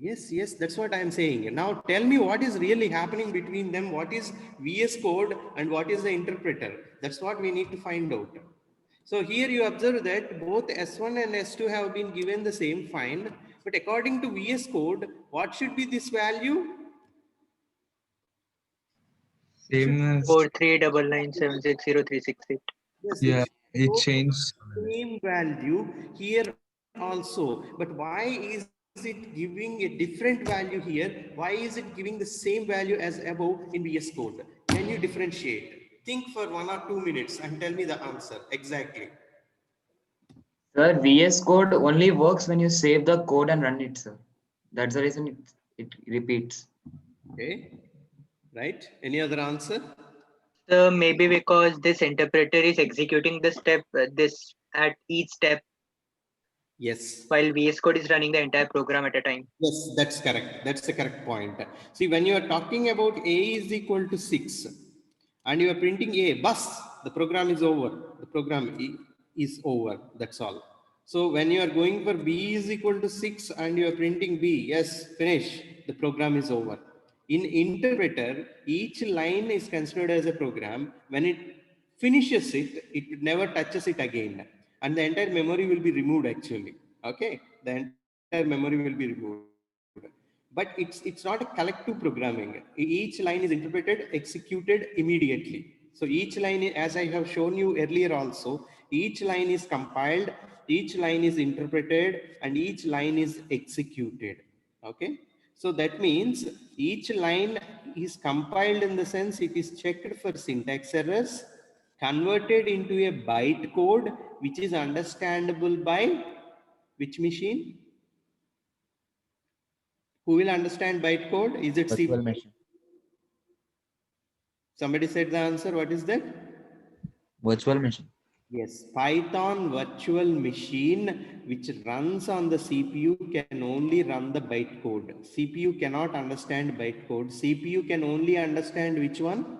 Yes, yes, that's what I'm saying. Now tell me what is really happening between them. What is VS Code and what is the interpreter? That's what we need to find out. So here you observe that both S1 and S2 have been given the same find, but according to VS Code, what should be this value?
Same as
4399760368.
Yes,
yeah, it
shows
changed.
same value here also, but why is it giving a different value here? Why is it giving the same value as above in VS Code? Can you differentiate? Think for 1 or 2 minutes and tell me the answer exactly.
Sir, VS Code only works when you save the code and run it, sir. That's the reason it repeats.
Okay, right? Any other answer?
So maybe because this interpreter is executing the step this at each step
Yes.
while VS Code is running the entire program at a time.
Yes, that's correct. That's the correct point. See, when you are talking about A is equal to 6 and you are printing A, bus, the program is over. The program is over. That's all. So when you are going for B is equal to 6 and you are printing B, yes, finish. The program is over. In interpreter, each line is considered as a program. When it finishes it, it never touches it again. And the entire memory will be removed actually. Okay. The entire memory will be removed. But it's not a collective programming. Each line is interpreted, executed immediately. So each line, as I have shown you earlier also, each line is compiled, each line is interpreted, and each line is executed. Okay. So that means each line is compiled in the sense it is checked for syntax errors, converted into a byte code, which is understandable by which machine? Who will understand bytecode? Is it
Virtual
CPU?
machine.
Somebody said the answer. What is that?
Virtual machine.
Yes, Python virtual machine which runs on the CPU can only run the bytecode. CPU cannot understand bytecode. CPU can only understand which one?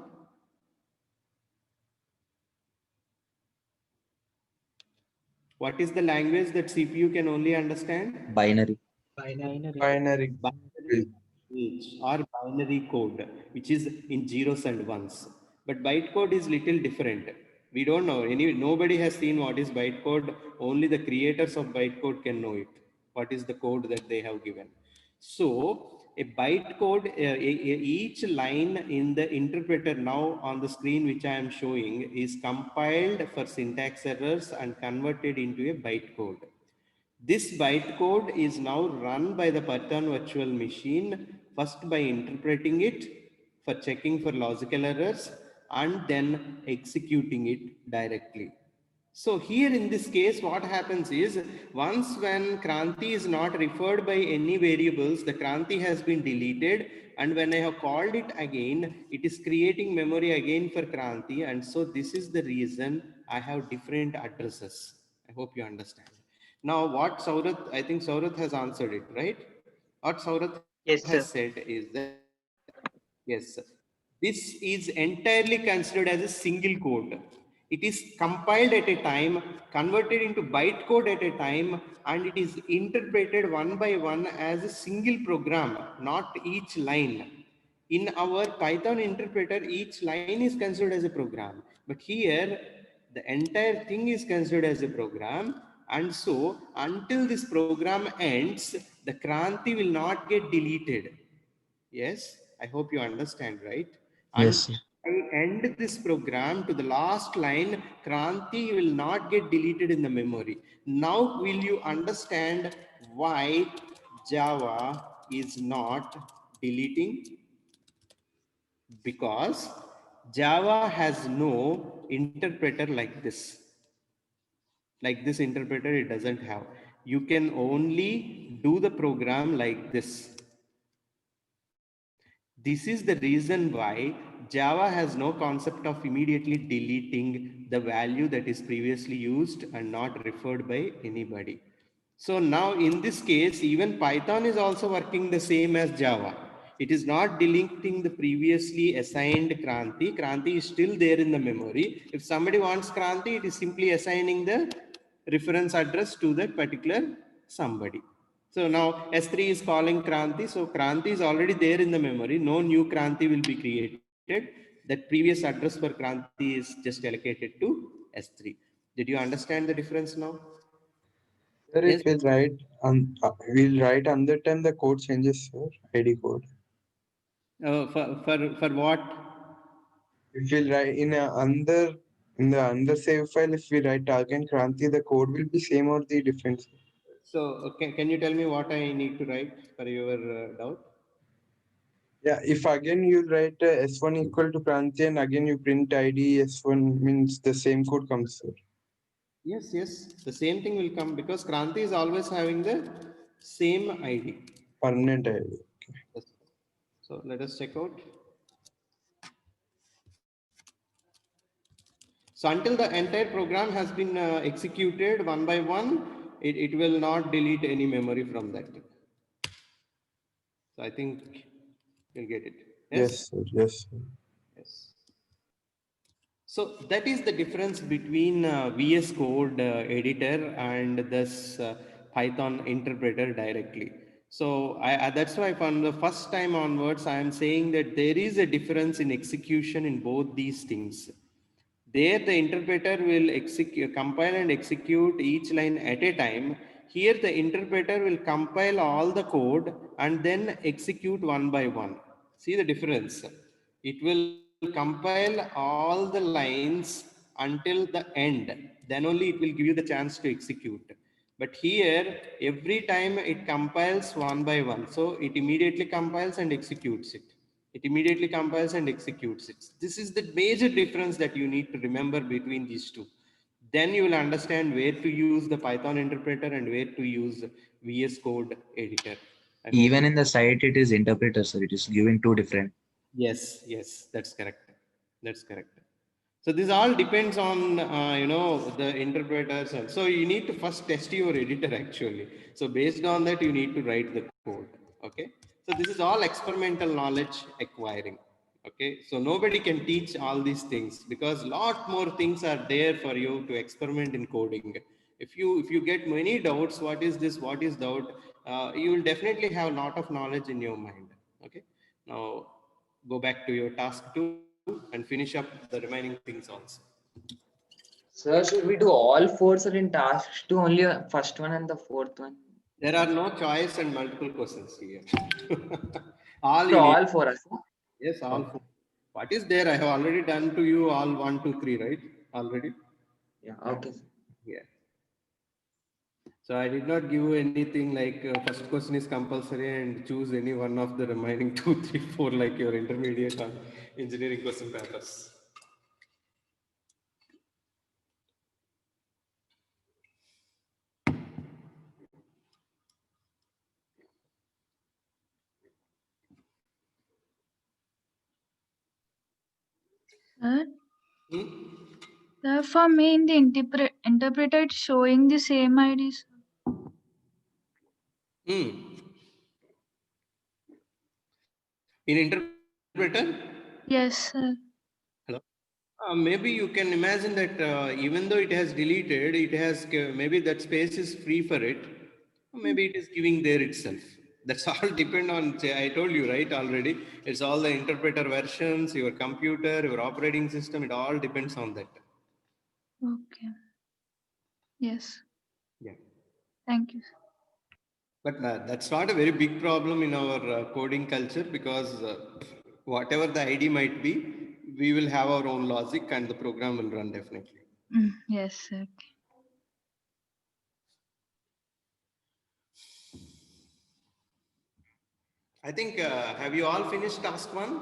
What is the language that CPU can only understand?
Binary.
Binary.
Binary or binary code, which is in zeros and ones. But bytecode is little different. We don't know. Nobody has seen what is bytecode. Only the creators of bytecode can know it. What is the code that they have given? So a bytecode, each line in the interpreter now on the screen, which I am showing, is compiled for syntax errors and converted into a bytecode. This bytecode is now run by the Python virtual machine, first by interpreting it for checking for logical errors and then executing it directly. So here in this case, what happens is once when Kranti is not referred by any variables, the Kranti has been deleted. And when I have called it again, it is creating memory again for Kranti. And so this is the reason I have different addresses. I hope you understand. Now what Saurath, I think Saurath has answered it, right? What Saurath
Yes, sir.
has said is that, yes, this is entirely considered as a single code. It is compiled at a time, converted into bytecode at a time, and it is interpreted one by one as a single program, not each line. In our Python interpreter, each line is considered as a program, but here the entire thing is considered as a program. And so until this program ends, the Kranti will not get deleted. Yes, I hope you understand, right?
Yes, sir.
Until I end this program to the last line, Kranti will not get deleted in the memory. Now will you understand why Java is not deleting? Because Java has no interpreter like this. Like this interpreter, it doesn't have. You can only do the program like this. This is the reason why Java has no concept of immediately deleting the value that is previously used and not referred by anybody. So now in this case, even Python is also working the same as Java. It is not deleting the previously assigned Kranti. Kranti is still there in the memory. If somebody wants Kranti, it is simply assigning the reference address to that particular somebody. So now S3 is calling Kranti. So Kranti is already there in the memory. No new Kranti will be created. That previous address for Kranti is just allocated to S3. Did you understand the difference now?
Sir,
Yes.
if we'll write under time the code changes, sir. ID code.
For what?
If we'll write in the under save file, if we write again Kranti, the code will be same or the different.
So can you tell me what I need to write for your doubt?
Yeah, if again you write S1 equal to Kranti and again you print ID S1 means the same code comes, sir.
Yes, yes. The same thing will come because Kranti is always having the same ID.
Permanent ID.
Yes. So let us check out. So until the entire program has been executed one by one, it will not delete any memory from that. So I think you'll get it.
Yes, sir. Yes, sir.
Yes. So that is the difference between VS Code editor and this Python interpreter directly. So that's why from the first time onwards, I am saying that there is a difference in execution in both these things. There the interpreter will compile and execute each line at a time. Here the interpreter will compile all the code and then execute one by one. See the difference. It will compile all the lines until the end. Then only it will give you the chance to execute. But here, every time it compiles one by one. So it immediately compiles and executes it. It immediately compiles and executes it. This is the major difference that you need to remember between these two. Then you will understand where to use the Python interpreter and where to use VS Code editor.
Even in the site, it is interpreter, sir. It is giving two different.
Yes, yes, that's correct. That's correct. So this all depends on, the interpreters. And so you need to first test your editor actually. So based on that, you need to write the code. Okay. So this is all experimental knowledge acquiring. Okay. So nobody can teach all these things because lot more things are there for you to experiment in coding. If you get many doubts, what is this? What is doubt? You will definitely have a lot of knowledge in your mind. Okay. Now go back to your task 2 and finish up the remaining things also.
Sir, should we do all four, sir, in task 2 only first one and the fourth one?
There are no choice and multiple questions here. all
So all four, sir?
Yes, all four. What is there? I have already done to you all 1, 2, 3, right? Already?
Yeah, okay.
Yeah. So I did not give you anything like first question is compulsory and choose any one of the remaining 2, 3, 4 like your intermediate on engineering question papers.
Sir,
Hmm?
sir, for me in the interpreter, it's showing the same IDs.
In interpreter?
Yes, sir.
Hello? Maybe you can imagine that even though it has deleted, it has maybe that space is free for it. Maybe it is giving there itself. That's all depend on, I told you, right, already. It's all the interpreter versions, your computer, your operating system, it all depends on that.
Okay. Yes.
Yeah.
Thank you.
But that's not a very big problem in our coding culture, because whatever the ID might be, we will have our own logic and the program will run definitely.
Yes, okay.
I think, have you all finished task 1?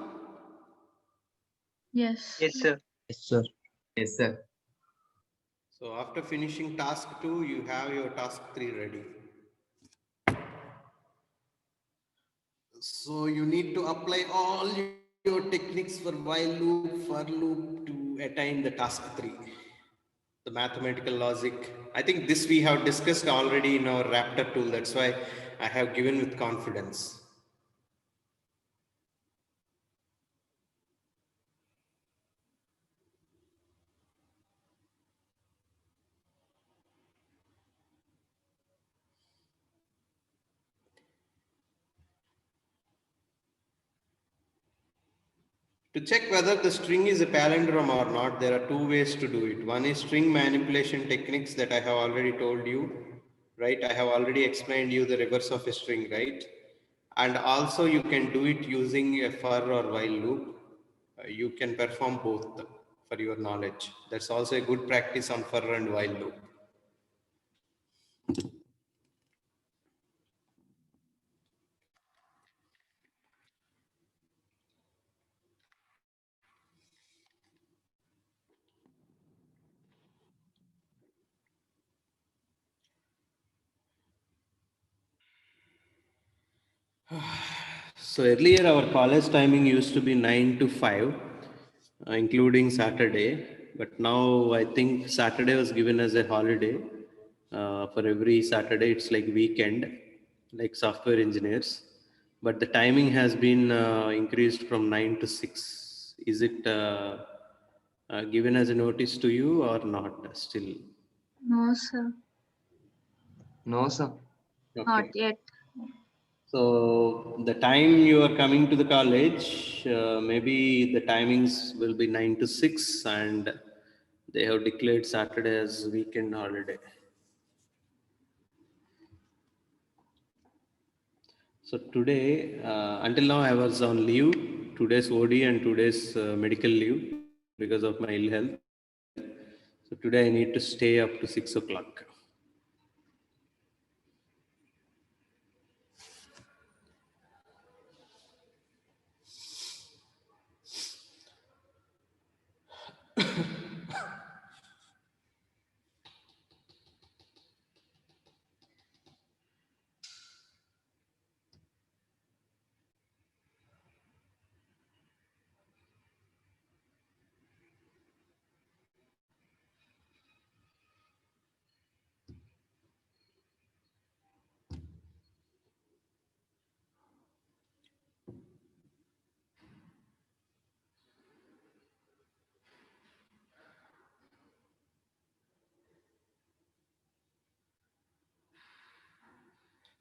Yes.
Yes, sir.
Yes, sir.
Yes, sir.
So after finishing task 2, you have your task 3 ready. So you need to apply all your techniques for while loop, for loop to attain the task 3. The mathematical logic. I think this we have discussed already in our Raptor tool. That's why I have given with confidence. To check whether the string is a palindrome or not, there are 2 ways to do it. One is string manipulation techniques that I have already told you, right? I have already explained you the reverse of a string, right? And also you can do it using a for or while loop. You can perform both for your knowledge. That's also a good practice on for and while loop. So earlier our college timing used to be 9 to 5, including Saturday. But now I think Saturday was given as a holiday. For every Saturday, it's like weekend, like software engineers. But the timing has been increased from 9 to 6. Is it given as a notice to you or not still?
No, sir.
No, sir.
Not
Okay.
yet.
So the time you are coming to the college, maybe the timings will be 9 to 6, and they have declared Saturday as weekend holiday. So today, until now I was on leave, today's OD and today's medical leave because of my ill health. So today I need to stay up to 6 o'clock.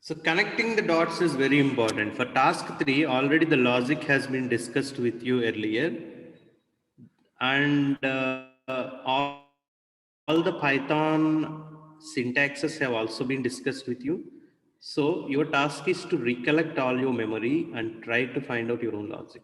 So connecting the dots is very important. For task 3, already the logic has been discussed with you earlier. And all the Python syntaxes have also been discussed with you. So your task is to recollect all your memory and try to find out your own logic.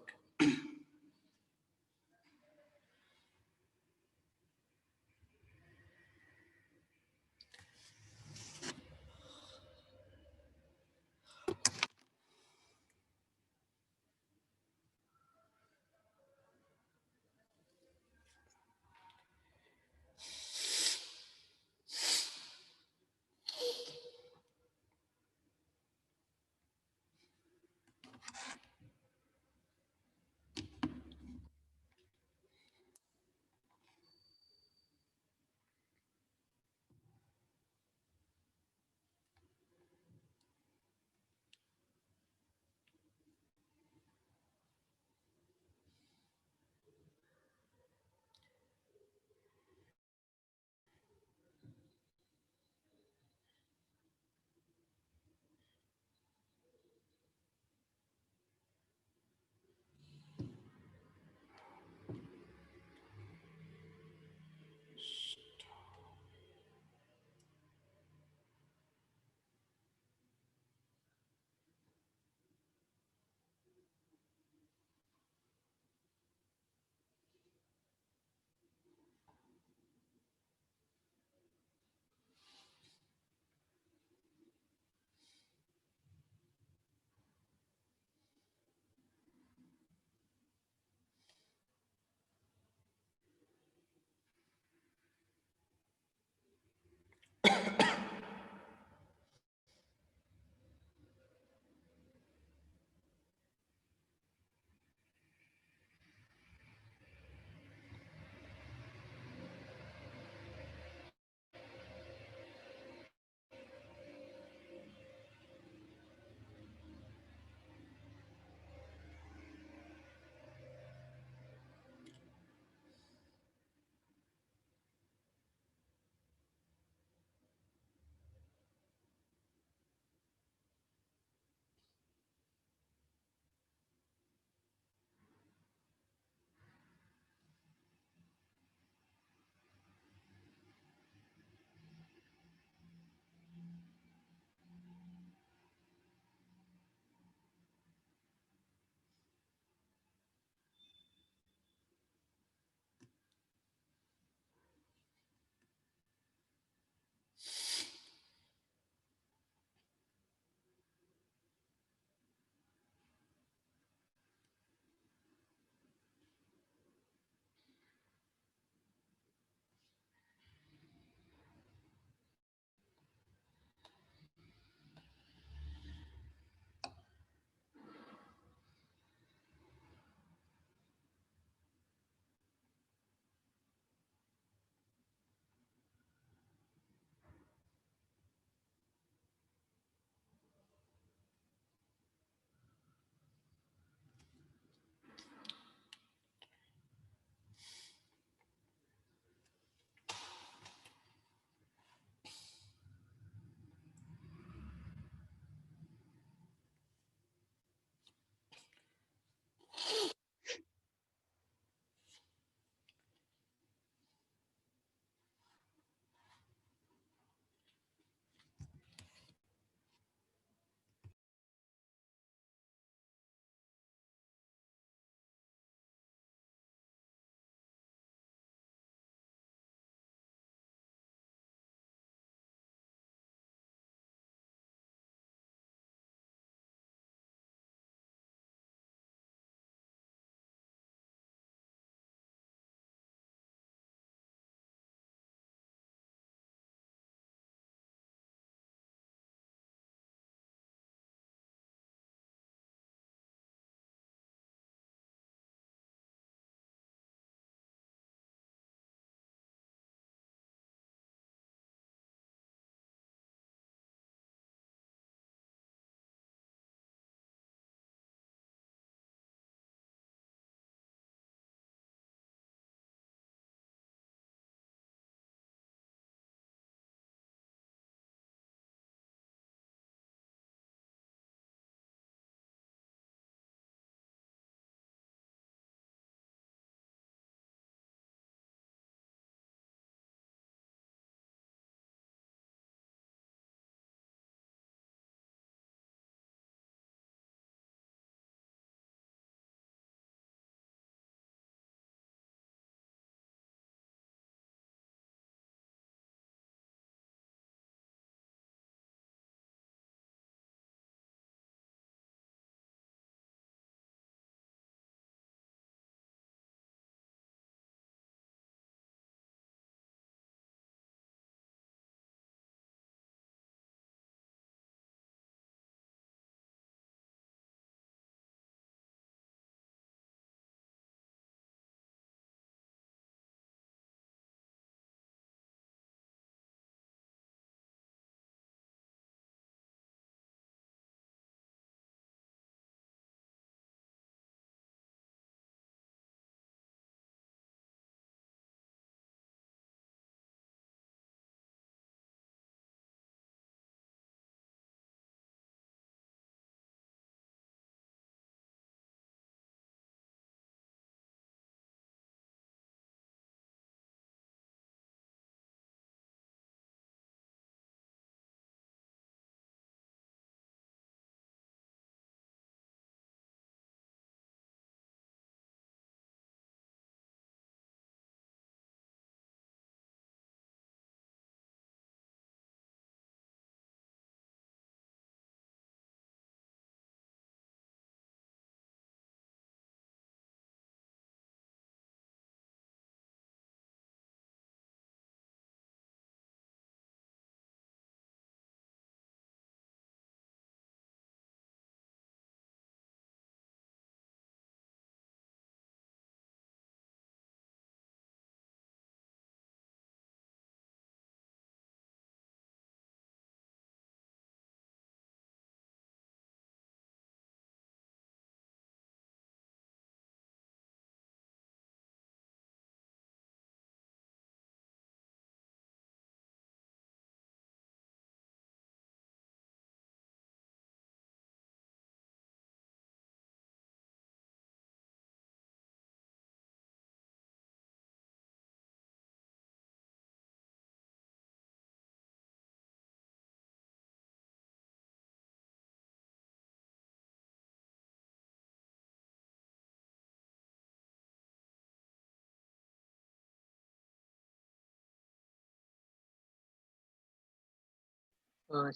Sir,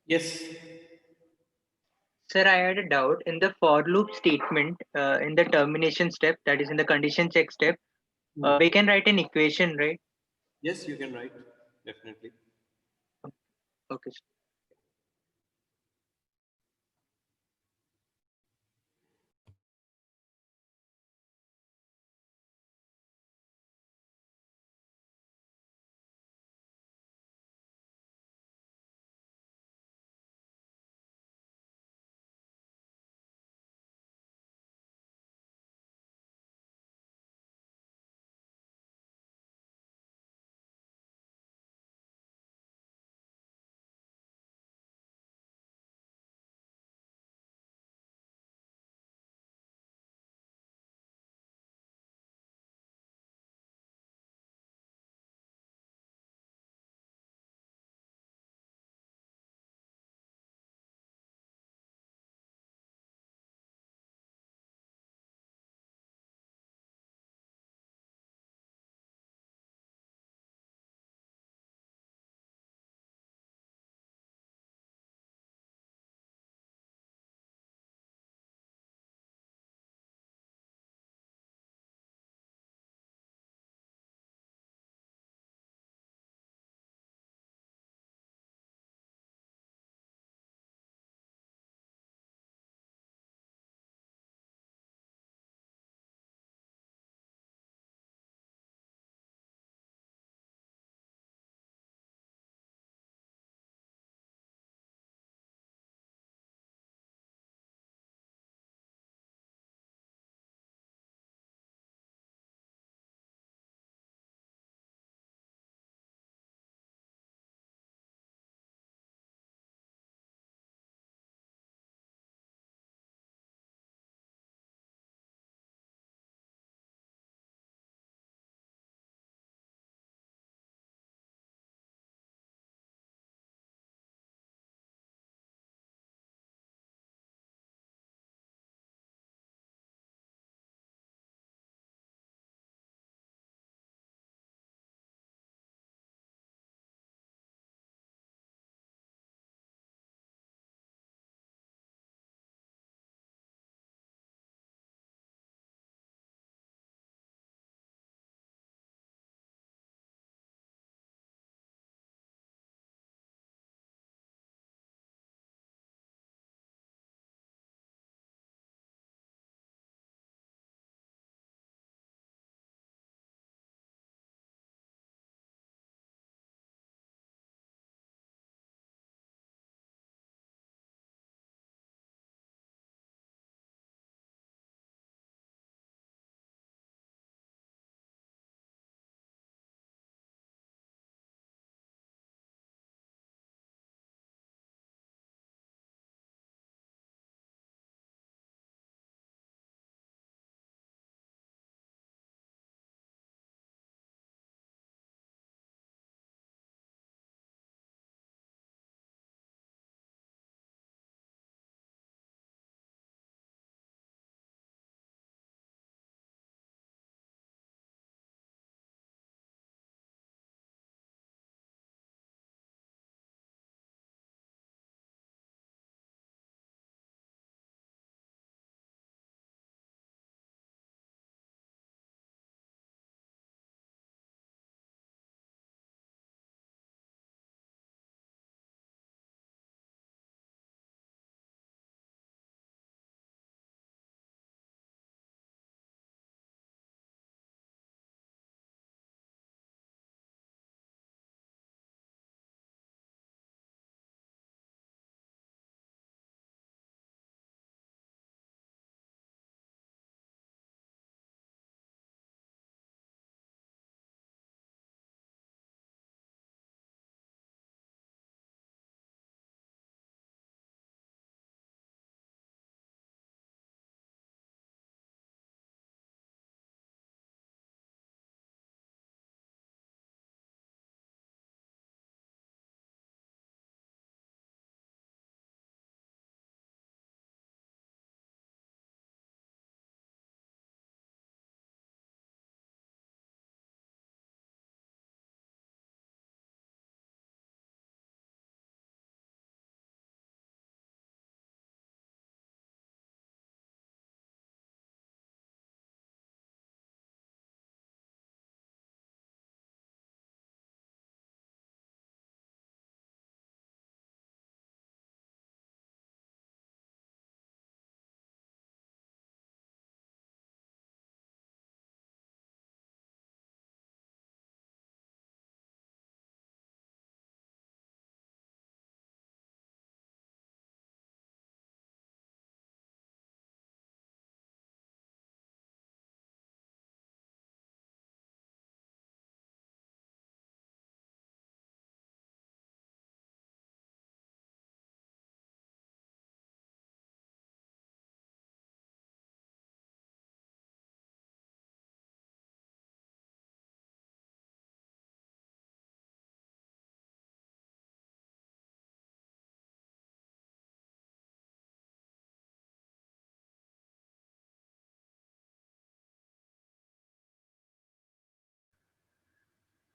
Yes.
sir, I had a doubt in the for loop statement in the termination step, that is in the condition check step. We can write an equation, right?
Yes, you can write. Definitely.
Okay.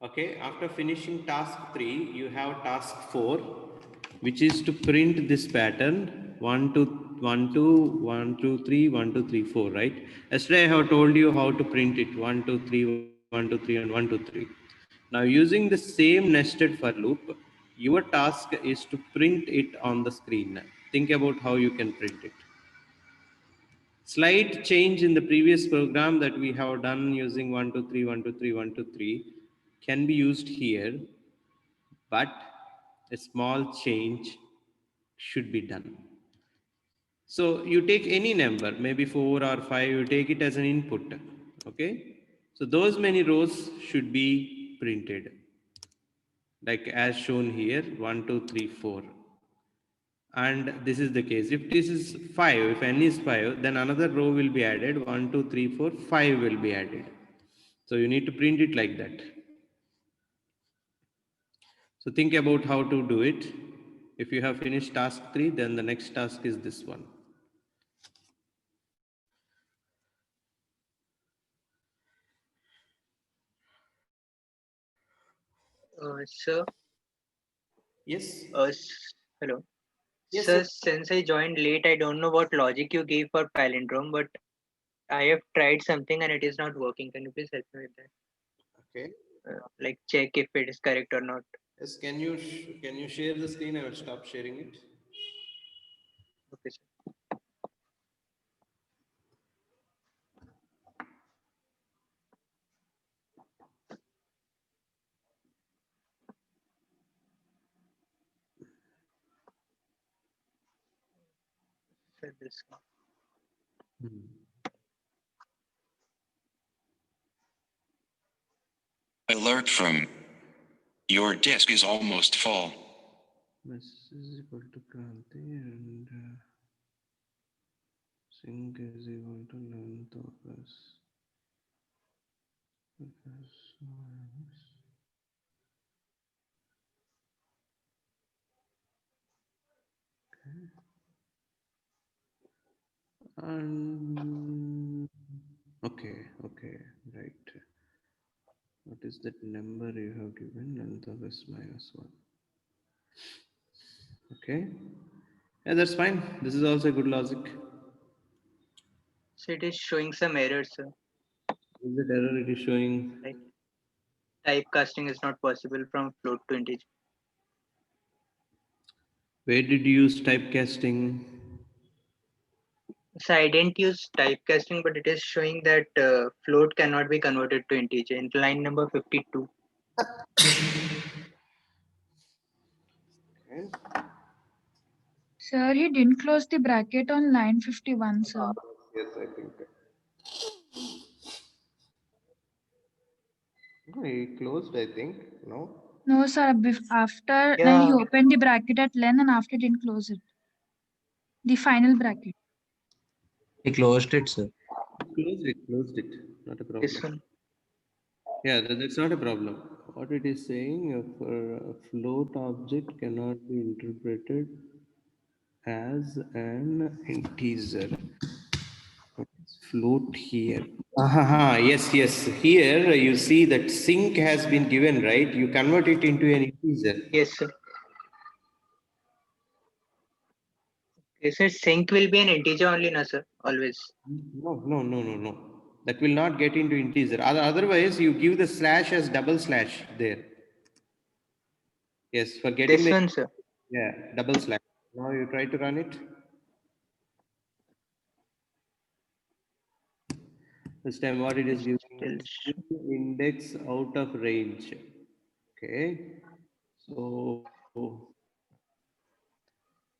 Okay, after finishing task 3, you have task 4, which is to print this pattern 1, 2, 1, 2, 1, 2, 3, 1, 2, 3, 4, right? Yesterday I have told you how to print it 1, 2, 3, 1, 2, 3, and 1, 2, 3. Now, using the same nested for loop, your task is to print it on the screen. Think about how you can print it. Slight change in the previous program that we have done using 1, 2, 3, 1, 2, 3, 1, 2, 3 can be used here, but a small change should be done. So you take any number, maybe 4 or 5, you take it as an input. Okay. So those many rows should be printed. Like as shown here, 1, 2, 3, 4. And this is the case. If this is 5, if n is 5, then another row will be added. 1, 2, 3, 4, 5 will be added. So you need to print it like that. So think about how to do it. If you have finished task 3, then the next task is this one.
Sir.
Yes.
Hello.
Yes,
Sir,
sir.
since I joined late, I don't know what logic you gave for palindrome, but I have tried something and it is not working. Can you please help me with that?
Okay.
Like check if it is correct or not.
Yes. Can you share the screen? I will stop sharing it.
Okay, sir. This one.
Alert from your disk is almost full.
This is equal to Kranti and sync is equal to length of s. And okay, right. What is that number you have given? Length of s minus 1. Okay. Yeah, that's fine. This is also good logic.
So it is showing some errors, sir.
Is that error it is showing?
Like typecasting is not possible from float to integer.
Where did you use typecasting?
So I didn't use typecasting, but it is showing that float cannot be converted to integer in line number 52.
Okay.
Sir, he didn't close the bracket on line 51, sir.
Yes, I think. No, he closed, I think. No.
No, sir. After
Yeah.
he opened the bracket at len and after didn't close it. The final bracket.
He closed it, sir.
Closed it. Not a problem.
This one.
Yeah, that's not a problem. What it is saying, for a float object cannot be interpreted as an integer. Float here. Yes. Here you see that sync has been given, right? You convert it into an integer.
Yes, sir. Okay, sir. Sync will be an integer only, no, sir. Always.
No. That will not get into integer. Otherwise, you give the slash as double slash there. Yes, for getting
This one, sir.
Yeah, double slash. Now you try to run it. This time what it is giving? Index out of range. Okay. So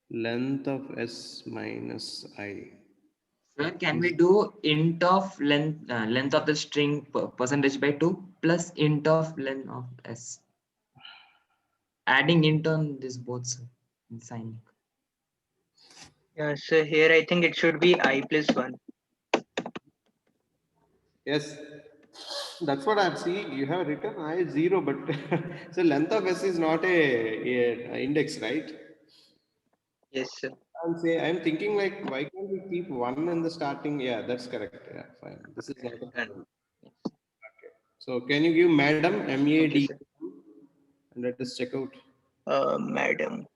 length of s minus I.
Sir, can we do int of length of the string percentage by 2 plus int of length of s? Adding int on this both, sir, in sign.
Yeah, so here I think it should be I plus 1.
Yes, that's what I'm seeing. You have written I 0, but so length of s is not a index, right?
Yes, sir.
I'm thinking like, why can't we keep 1 in the starting? Yeah, that's correct. Yeah, fine. This is not a problem. Okay. So can you give madam,
Okay,
M-A-D,
sir.
and let us check out.
Madam.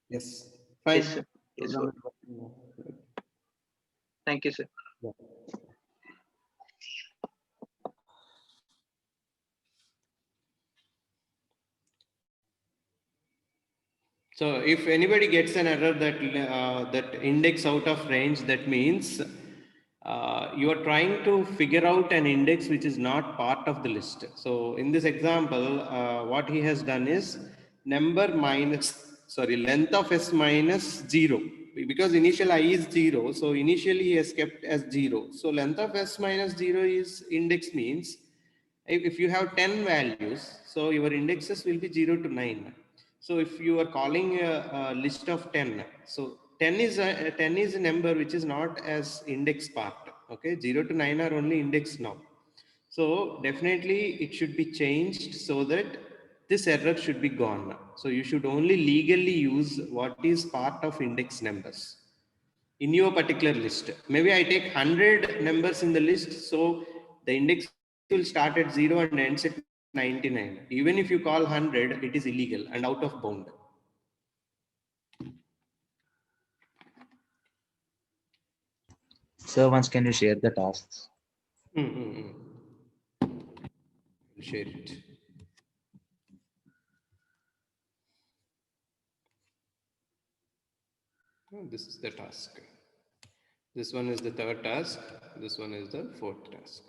Yes, fine.
Yes, sir. Yes,
Program
sir.
is working now. Right.
Thank you, sir.
Yeah. So if anybody gets an error that index out of range, that means you are trying to figure out an index which is not part of the list. So in this example, what he has done is length of S minus 0, because initial I is 0. So initially he has kept as 0. So length of S minus 0 is index, means if you have 10 values, so your indexes will be 0 to 9. So if you are calling a list of 10, so 10 is a number which is not as index part. Okay, 0 to 9 are only index now. So definitely it should be changed so that this error should be gone. So you should only legally use what is part of index numbers in your particular list. Maybe I take 100 numbers in the list, so the index will start at 0 and ends at 99. Even if you call 100, it is illegal and out of bound.
Sir, once can you share the tasks?
Share it. This is the task. This one is the third task. This one is the fourth task.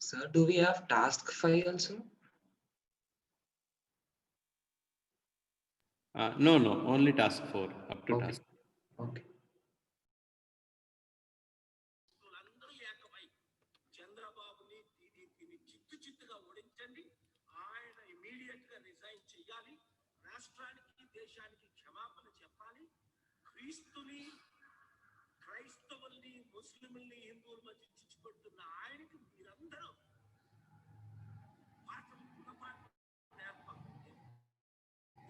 Sir, do we have task 5 also?
No, only task 4, up to
Okay.
task.
Okay.
అందరూ ఏకమై చంద్రబాబుని టీడీపీని చిత్తుగా ఓడించండి. ఆయన immediate గా resign చేయాలి. రాష్ట్రానికి దేశానికి క్షమాపణ చెప్పాలి. క్రీస్తుని క్రైస్తవుల్ని ముస్లింల్ని హిందువుల మధ్య చిచ్చుపెడుతున్న ఆయనకి మీరందరూ పాఠం గుణపాఠం నేర్పాలి.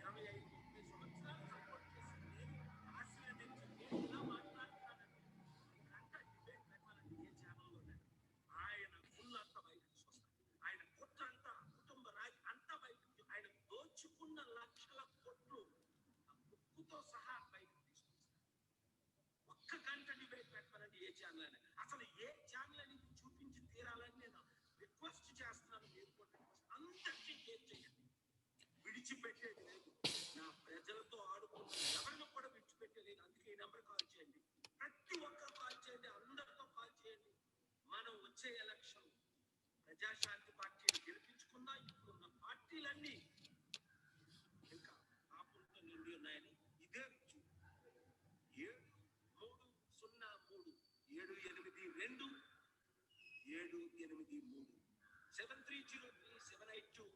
25-30 సంవత్సరాలు సపోర్ట్ చేసి నేను ఆశీర్వదించి నేను ఇలా మాట్లాడుతున్నానండి. అంతా డిబేట్ పెట్టాలండి ఏ ఛానల్లో ఆయన ఫుల్ అంతా బయటకు వస్తాయి. ఆయన కుట్ర అంతా కుటుంబ రాజు అంతా బయటకు ఆయన దోచుకున్న లక్షల కోట్లు ముక్కుతో సహా బయటకు తీసుకొస్తారు. ఒక్క గంట డిబేట్ పెట్టాలండి ఏ ఛానల్ అయినా. అసలు ఏ ఛానల్ అని చూపించి తీరాలని నేను రిక్వెస్ట్ చేస్తున్నాను. మీరు కూడా అందరికీ షేర్ చేయండి. విడిచిపెట్టేది లేదు. నా ప్రజలతో ఆడుకున్న ఎవరిని కూడా విడిచిపెట్టేది. అందుకే ఈ నెంబర్ కాల్ చేయండి. ప్రతి ఒక్కరు కాల్ చేయండి. అందరితో కాల్ చేయండి. మనం వచ్చే ఎలక్షన్ ప్రజాశాంతి పార్టీని గెలిపించుకున్నా ఇప్పుడున్న పార్టీలన్నీ ఇంకా ఆపులతో నిండి ఉన్నాయని ఇదే 7303782 783 7303782.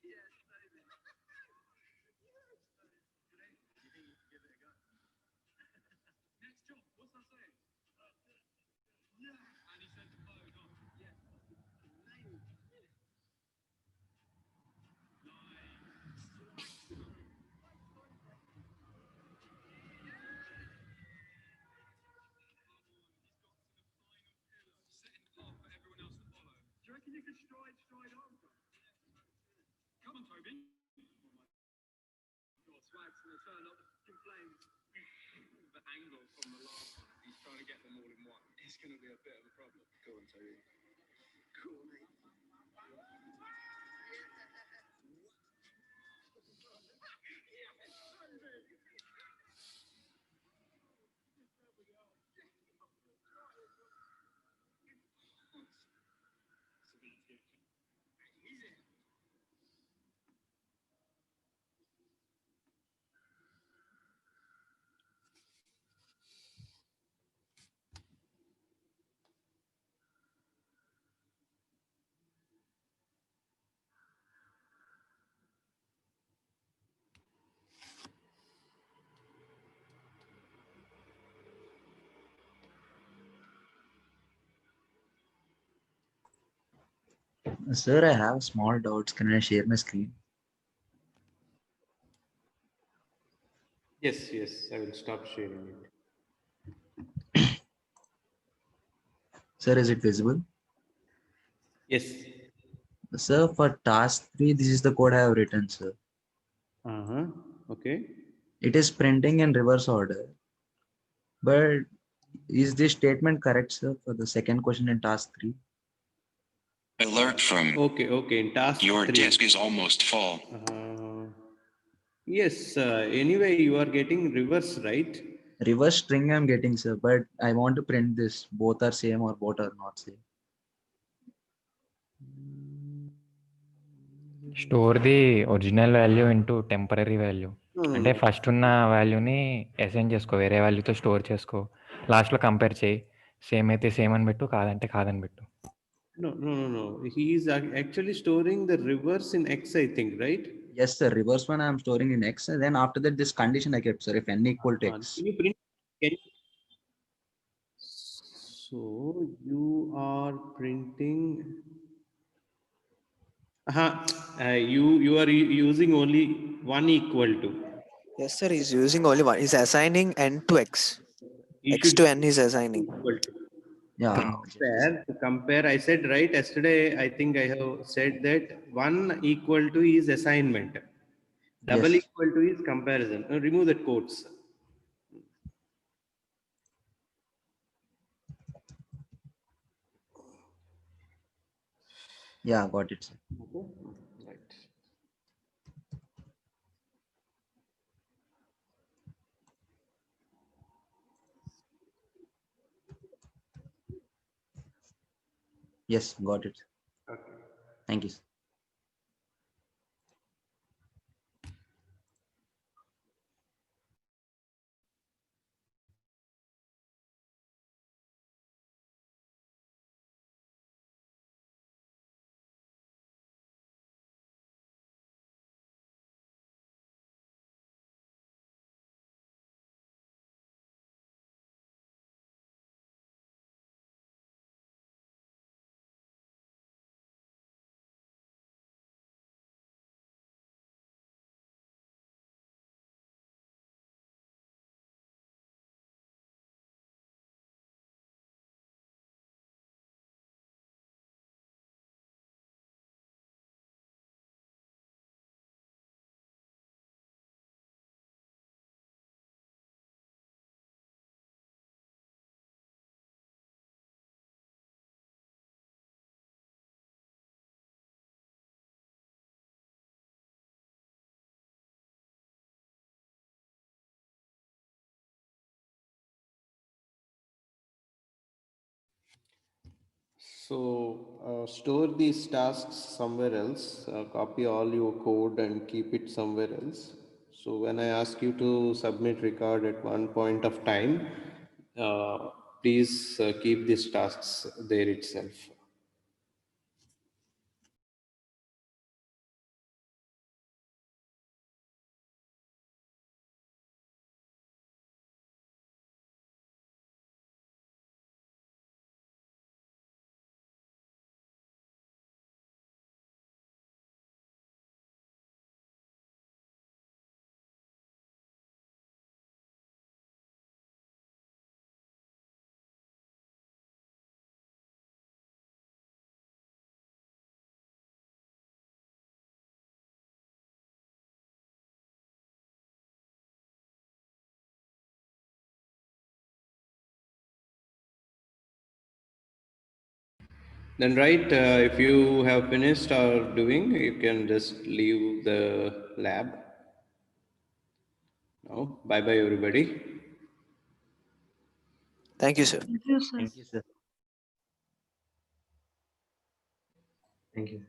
Next job, what's that saying? And he said, oh, no, yeah. Setting the path for everyone else to follow. Do you reckon you could stride over? Come on, Toby. Got swags from the turn up the fucking flames. The angle from the last one, he's trying to get them all in one. It's going to be a bit of a problem. Go on, Toby. Cool, mate.
Sir, I have small doubts. Can I share my screen?
Yes, yes, I will stop sharing it.
Sir, is it visible?
Yes.
Sir, for task 3, this is the code I have written, sir.
Okay.
It is printing in reverse order. But is this statement correct, sir, for the second question in task 3?
Alert from
Okay, in task
your
3.
disk is almost full.
Yes, anyway, you are getting reverse, right?
Reverse string I'm getting, sir, but I want to print this. Both are same or both are not same.
Store the original value into temporary value అంటే first ఉన్న వాల్యూని assign చేసుకో, వేరే వాల్యూతో store చేసుకో, లాస్ట్లో compare చేయి, same అయితే same అని పెట్టు, కాదంటే కాదని పెట్టు.
No. He is actually storing the reverse in X, I think, right?
Yes, sir. Reverse one I am storing in X, and then after that this condition I kept, sir, if n equal to X.
Can you print? So you are printing. You are using only one equal to.
Yes, sir. He's using only one. He's assigning n to x. X to n he's assigning.
Yeah.
Compare. I said right yesterday. I think I have said that one equal to is assignment. Double
Yes.
equal to is comparison. Now remove that quotes.
Yeah, got it, sir.
Okay. Right.
Yes, got it.
Okay.
Thank you, sir.
So store these tasks somewhere else, copy all your code and keep it somewhere else. So when I ask you to submit record at one point of time, please keep these tasks there itself. Then right, if you have finished or doing, you can just leave the lab. Now, bye-bye everybody.
Thank you, sir.
Thank you, sir.
Thank you, sir.
Thank you.